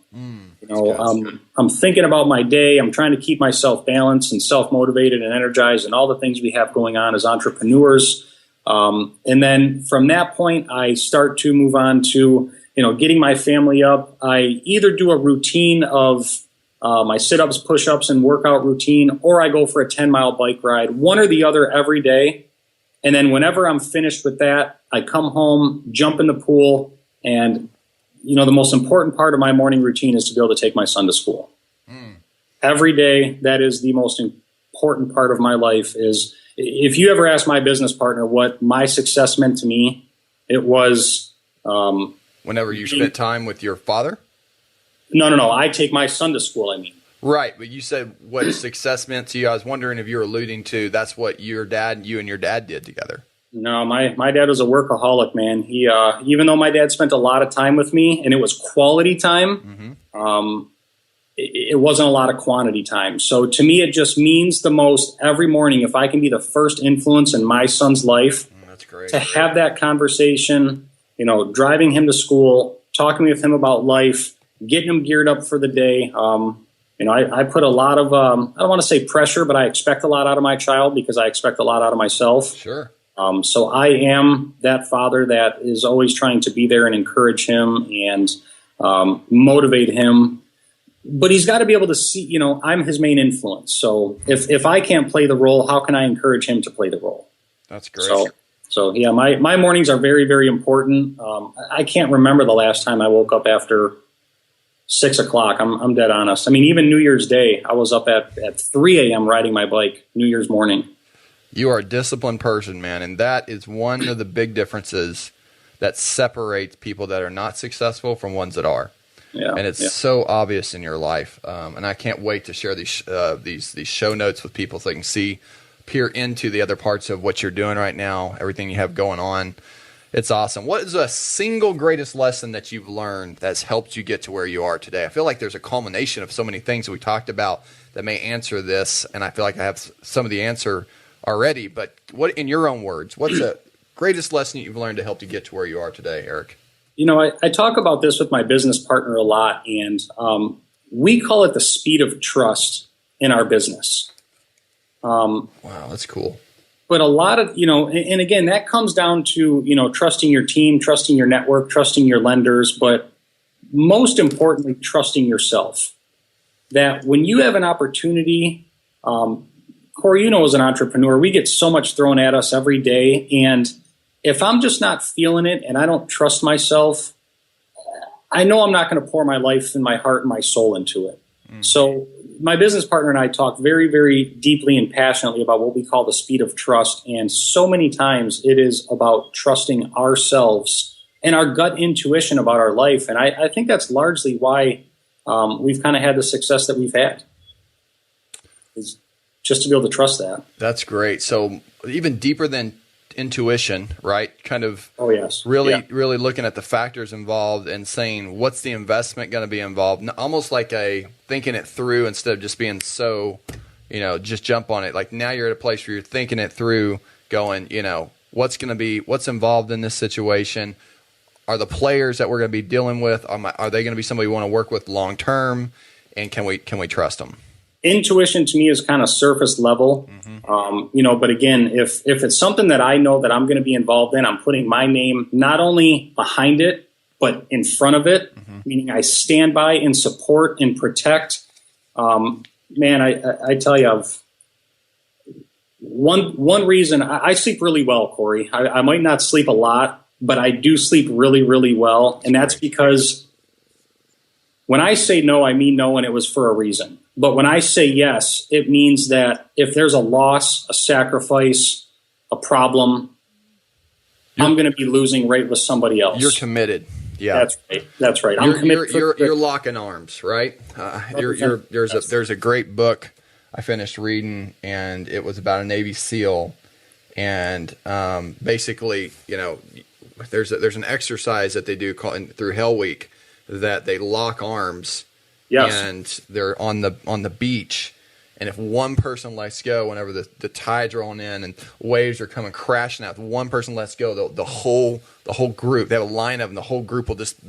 I'm thinking about my day. I'm trying to keep myself balanced and self-motivated and energized and all the things we have going on as entrepreneurs. And then from that point, I start to move on to, getting my family up. I either do a routine of my sit-ups, push-ups, and workout routine, or I go for a 10-mile bike ride, one or the other every day. And then whenever I'm finished with that, I come home, jump in the pool, and the most important part of my morning routine is to be able to take my son to school. Every day, that is the most important part of my life. Is if you ever ask my business partner what my success meant to me, it was whenever you spent time with your father? No. I take my son to school, I mean. Right, but you said what success meant to you. I was wondering if you were alluding to that's what you and your dad did together. No, my dad was a workaholic, man. He even though my dad spent a lot of time with me, and it was quality time, it wasn't a lot of quantity time. So to me, it just means the most every morning. If I can be the first influence in my son's life, that's great. To have that conversation, driving him to school, talking with him about life, getting him geared up for the day. I put a lot of, I don't want to say pressure, but I expect a lot out of my child because I expect a lot out of myself. Sure. So I am that father that is always trying to be there and encourage him and motivate him. But he's got to be able to see, I'm his main influence. So if I can't play the role, how can I encourage him to play the role? That's great. So yeah, my mornings are very, very important. I can't remember the last time I woke up after 6 o'clock. I'm dead honest. I mean, even New Year's Day, I was up at 3 a.m. riding my bike New Year's morning. You are a disciplined person, man, and that is one of the big differences that separates people that are not successful from ones that are. Yeah, and it's so obvious in your life. And I can't wait to share these show notes with people so they can peer into the other parts of what you're doing right now, everything you have going on. It's awesome. What is a single greatest lesson that you've learned that's helped you get to where you are today? I feel like there's a culmination of so many things that we talked about that may answer this, and I feel like I have some of the answer already, but what, in your own words, what's the greatest lesson you've learned to help you get to where you are today, Erik? I talk about this with my business partner a lot, and we call it the speed of trust in our business. Wow, that's cool. But a lot of, and again, that comes down to, trusting your team, trusting your network, trusting your lenders, but most importantly, trusting yourself. That when you have an opportunity, Corey, as an entrepreneur, we get so much thrown at us every day. And if I'm just not feeling it and I don't trust myself, I know I'm not going to pour my life and my heart and my soul into it. So my business partner and I talk very, very deeply and passionately about what we call the speed of trust. And so many times it is about trusting ourselves and our gut intuition about our life. And I think that's largely why we've kind of had the success that we've had. Is just to be able to trust that. That's great. So even deeper than intuition, right? Kind of Oh, yes. really looking at the factors involved and saying, what's the investment going to be involved? Almost like a thinking it through instead of just being so, just jump on it. Like now you're at a place where you're thinking it through, going, what's involved in this situation? Are the players that we're going to be dealing with, are they going to be somebody we want to work with long term? And can we trust them? Intuition to me is kind of surface level, but again, if it's something that I know that I'm going to be involved in, I'm putting my name not only behind it, but in front of it, meaning I stand by and support and protect. Man, I tell you, one reason I sleep really well, Corey. I might not sleep a lot, but I do sleep really, really well. And that's because when I say no, I mean no, and it was for a reason. But when I say yes, it means that if there's a loss, a sacrifice, a problem, I'm going to be losing right with somebody else. You're committed. Yeah, that's right. I'm committed. You're locking arms, right? There's a great book I finished reading, and it was about a Navy SEAL, and basically, there's an exercise that they do through Hell Week that they lock arms. Yes. And they're on the beach, and if one person lets go, whenever the tide's rolling in and waves are coming crashing out, if one person lets go, the whole group, they have a line of them, the whole group will just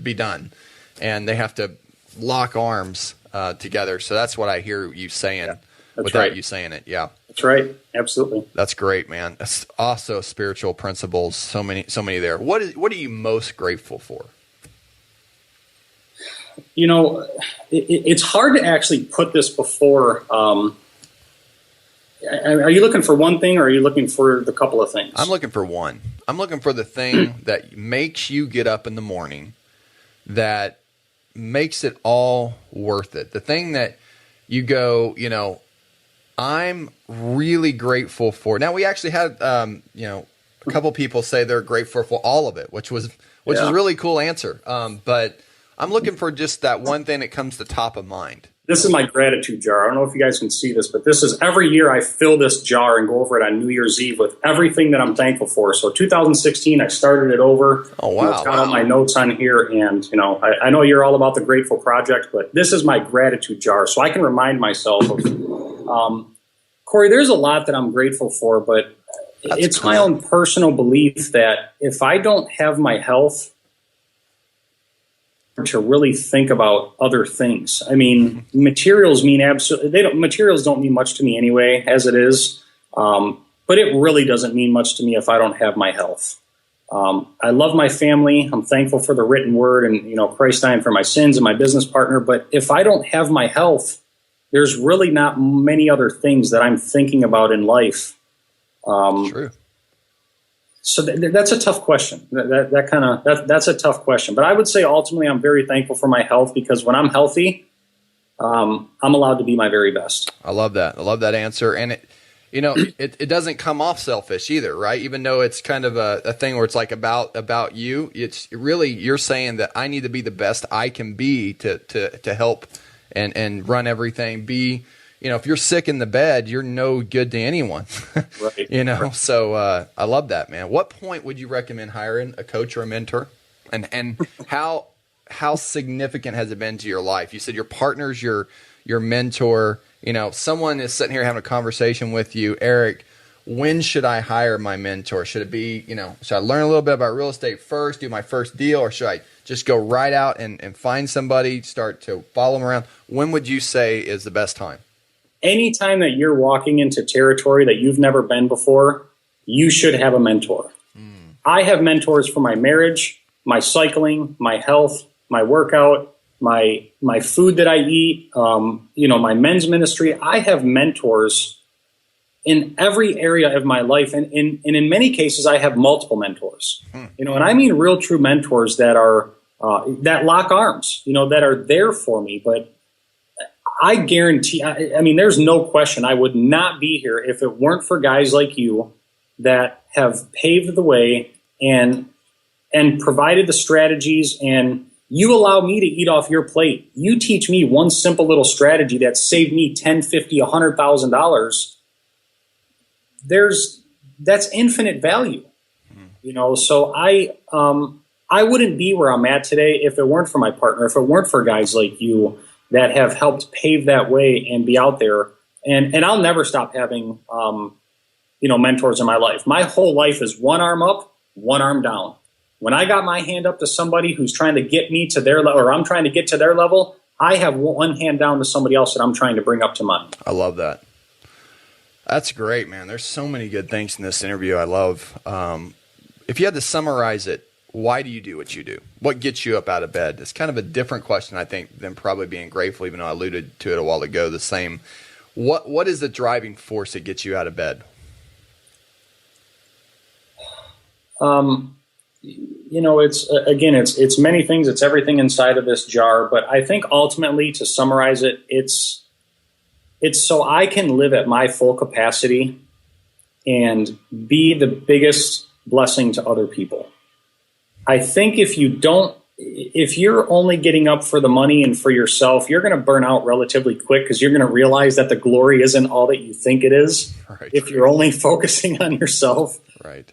be done, and they have to lock arms together. So that's what I hear you saying without you saying it. Yeah, that's right. Absolutely. That's great, man. That's also spiritual principles. So many there. What are you most grateful for? It's hard to actually put this before. Are you looking for one thing, or are you looking for the couple of things? I'm looking for one. I'm looking for the thing that makes you get up in the morning, that makes it all worth it. The thing that you go, I'm really grateful for. Now, we actually had, a couple people say they're grateful for all of it, which is a really cool answer. But I'm looking for just that one thing that comes to top of mind. This is my gratitude jar. I don't know if you guys can see this, but this is every year I fill this jar and go over it on New Year's Eve with everything that I'm thankful for. So 2016, I started it over. Oh, wow. I've got all my notes on here. And, I know you're all about the Grateful Project, but this is my gratitude jar. So I can remind myself of, Corey, there's a lot that I'm grateful for, but it's cool. My own personal belief that if I don't have my health, to really think about other things. I mean, materials mean materials don't mean much to me anyway, as it is. But it really doesn't mean much to me if I don't have my health. I love my family. I'm thankful for the written word and, Christ dying for my sins and my business partner. But if I don't have my health, there's really not many other things that I'm thinking about in life. True. So that's a tough question. That's a tough question. But I would say ultimately I'm very thankful for my health, because when I'm healthy, I'm allowed to be my very best. I love that. I love that answer. And it doesn't come off selfish either, right? Even though it's kind of a thing where it's like about you, it's really, you're saying that I need to be the best I can be to help and run everything. If you're sick in the bed, you're no good to anyone. Right. So I love that, man. What point would you recommend hiring a coach or a mentor? And how significant has it been to your life? You said your partner's your mentor. Someone is sitting here having a conversation with you, Erik. When should I hire my mentor? Should it be, should I learn a little bit about real estate first, do my first deal, or should I just go right out and find somebody, start to follow them around? When would you say is the best time? Anytime that you're walking into territory that you've never been before, you should have a mentor. I have mentors for my marriage, my cycling, my health, my workout, my food that I eat, my men's ministry. I have mentors in every area of my life. And in many cases, I have multiple mentors. And I mean real true mentors that are that lock arms, that are there for me. But I guarantee, I mean, there's no question I would not be here if it weren't for guys like you that have paved the way and provided the strategies, and you allow me to eat off your plate. You teach me one simple little strategy that saved me $10, $50, $100,000. that's infinite value. So I wouldn't be where I'm at today if it weren't for my partner, if it weren't for guys like you that have helped pave that way and be out there. And I'll never stop having, mentors in my life. My whole life is one arm up, one arm down. When I got my hand up to somebody who's trying to get me to their level, or I'm trying to get to their level, I have one hand down to somebody else that I'm trying to bring up to mine. I love that. That's great, man. There's so many good things in this interview I love. If you had to summarize it, why do you do what you do? What gets you up out of bed? It's kind of a different question, I think, than probably being grateful, even though I alluded to it a while ago, the same. What is the driving force that gets you out of bed? It's many things. It's everything inside of this jar. But I think ultimately, to summarize it, it's so I can live at my full capacity and be the biggest blessing to other people. I think if you're only getting up for the money and for yourself, you're going to burn out relatively quick because you're going to realize that the glory isn't all that you think it is. Right. If you're only focusing on yourself. Right.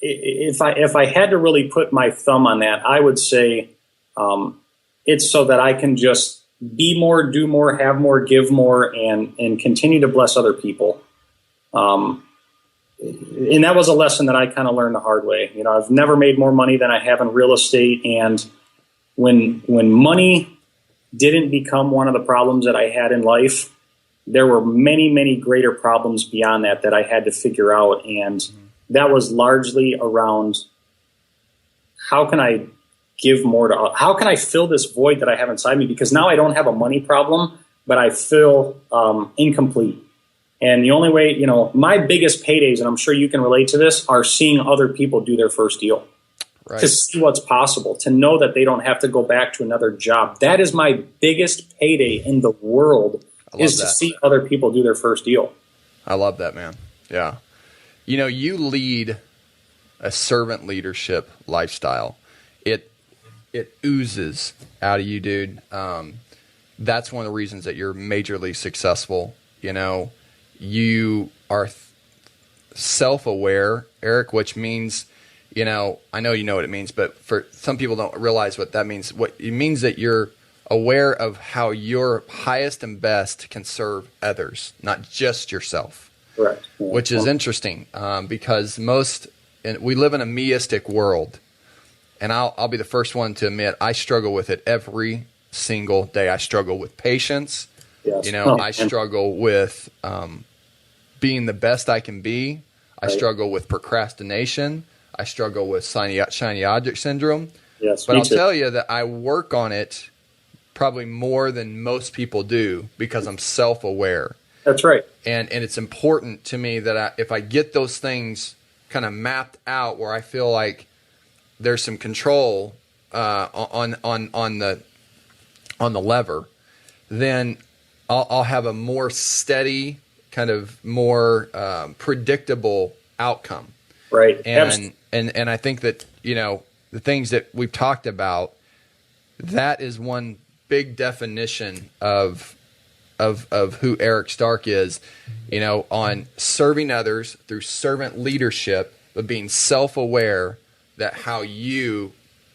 If I had to really put my thumb on that, I would say it's so that I can just be more, do more, have more, give more, and continue to bless other people. And that was a lesson that I kind of learned the hard way. I've never made more money than I have in real estate. And when money didn't become one of the problems that I had in life, there were many, many greater problems beyond that I had to figure out. And that was largely around how can I give more to, how can I fill this void that I have inside me? Because now I don't have a money problem, but I feel incomplete. And the only way, my biggest paydays, and I'm sure you can relate to this, are seeing other people do their first deal. Right. To see what's possible, to know that they don't have to go back to another job. That is my biggest payday in the world, is to see other people do their first deal. I love that, man. Yeah. You lead a servant leadership lifestyle. It oozes out of you, dude. That's one of the reasons that you're majorly successful. You are self-aware, Erik, which means, I know you know what it means, but for some people don't realize what that means. What it means that you're aware of how your highest and best can serve others, not just yourself. Correct. Which is interesting because we live in a meistic world, and I'll be the first one to admit I struggle with it every single day. I struggle with patience. Yes. I struggle with being the best I can be. I struggle with procrastination. I struggle with shiny object syndrome. Yes, but I'll tell you that I work on it probably more than most people do because I'm self-aware. That's right. And it's important to me that if I get those things kind of mapped out where I feel like there's some control on the lever, then I'll have a more steady, kind of more predictable outcome. Right. And I think that, the things that we've talked about, that is one big definition of who Erik Stark is, on serving others through servant leadership, but being self-aware that how you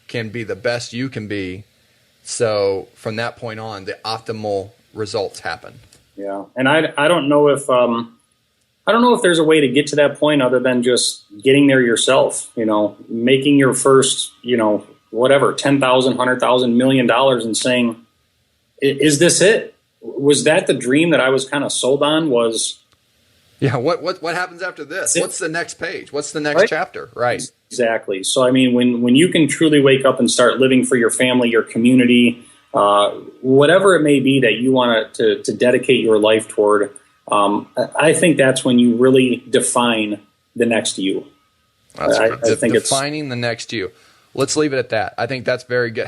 can be the best you can be. So from that point on, the optimal results happen. Yeah. And I don't know if there's a way to get to that point other than just getting there yourself, making your first, whatever, $10,000, $100,000, $1 million and saying, is this it? Was that the dream that I was kind of sold on? Yeah. What happens after this? What's the next page? What's the next chapter? Right. Exactly. So, I mean, when you can truly wake up and start living for your family, your community, whatever it may be that you want to dedicate your life toward, I think that's when you really define the next you. I think defining the next you. Let's leave it at that. I think that's very good.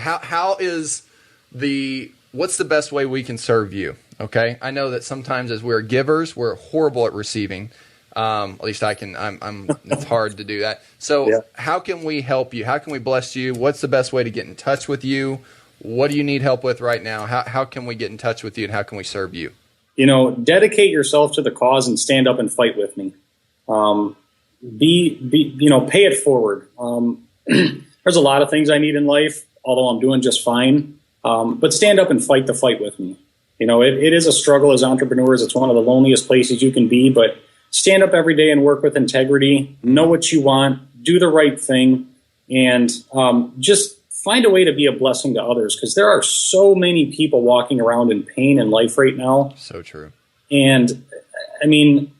What's the best way we can serve you? Okay. I know that sometimes as we're givers, we're horrible at receiving. At least I can, it's hard to do that. So How can we help you? How can we bless you? What's the best way to get in touch with you? What do you need help with right now? How can we get in touch with you and how can we serve you? Dedicate yourself to the cause and stand up and fight with me. Pay it forward. There's a lot of things I need in life, although I'm doing just fine. But stand up and fight the fight with me. It is a struggle as entrepreneurs. It's one of the loneliest places you can be, but stand up every day and work with integrity, know what you want, do the right thing, and just find a way to be a blessing to others, because there are so many people walking around in pain in life right now. So true. And I mean,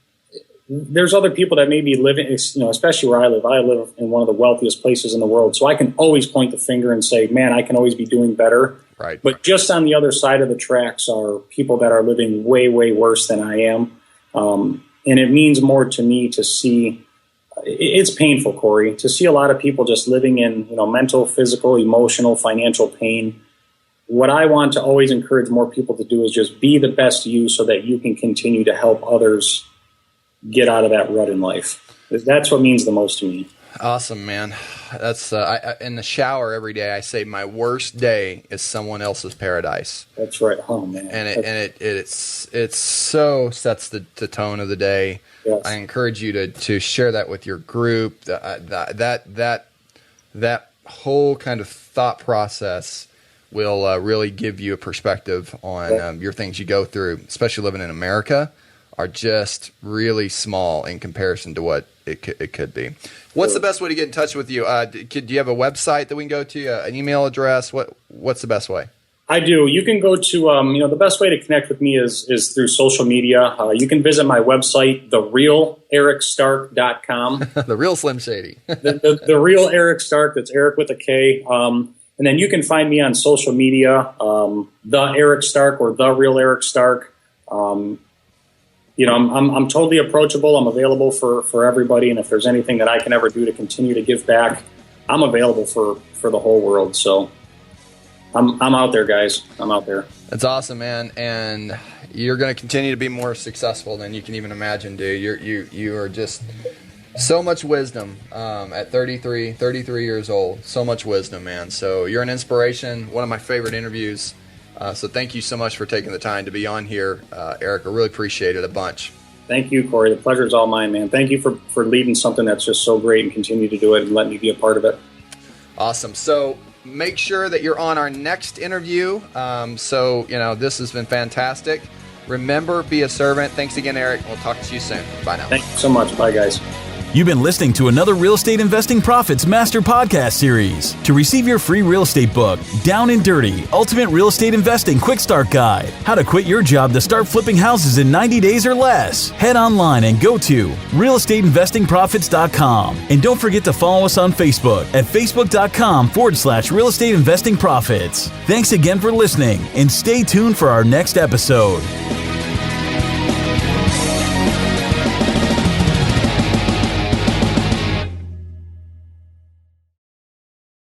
there's other people that may be living, especially where I live. I live in one of the wealthiest places in the world, so I can always point the finger and say, man, I can always be doing better. Right. But just on the other side of the tracks are people that are living way, way worse than I am. And it means more to me to see, it's painful, Corey, to see a lot of people just living in, mental, physical, emotional, financial pain. What I want to always encourage more people to do is just be the best you, so that you can continue to help others get out of that rut in life. That's what means the most to me. Awesome, man. That's I in the shower every day. I say my worst day is someone else's paradise. That's right. Oh man. And it so sets the tone of the day. Yes. I encourage you to share that with your group. That whole kind of thought process will really give you a perspective on your things you go through, especially living in America, are just really small in comparison to what it could be. What's the best way to get in touch with you? Do you have a website that we can go to, an email address? What's the best way? I do. You can go to, the best way to connect with me is through social media. You can visit my website, therealeриkstark.com. The real Slim Shady. the real Erik Stark, that's Erik with a K. And then you can find me on social media, The Erik Stark or The Real Erik Stark. I'm totally approachable. I'm available for everybody. And if there's anything that I can ever do to continue to give back, I'm available for the whole world. So I'm out there, guys. I'm out there. That's awesome, man. And you're going to continue to be more successful than you can even imagine, dude. You are just so much wisdom at 33 years old. So much wisdom, man. So you're an inspiration. One of my favorite interviews. So thank you so much for taking the time to be on here, Erik. I really appreciate it a bunch. Thank you, Corey. The pleasure is all mine, man. Thank you for leading something that's just so great and continue to do it and let me be a part of it. Awesome. So make sure that you're on our next interview. This has been fantastic. Remember, be a servant. Thanks again, Erik. We'll talk to you soon. Bye now. Thank you so much. Bye, guys. You've been listening to another Real Estate Investing Profits Master Podcast Series. To receive your free real estate book, Down and Dirty, Ultimate Real Estate Investing Quick Start Guide, how to quit your job to start flipping houses in 90 days or less, head online and go to realestateinvestingprofits.com. And don't forget to follow us on Facebook at facebook.com/Real Estate Investing Profits. Thanks again for listening, and stay tuned for our next episode.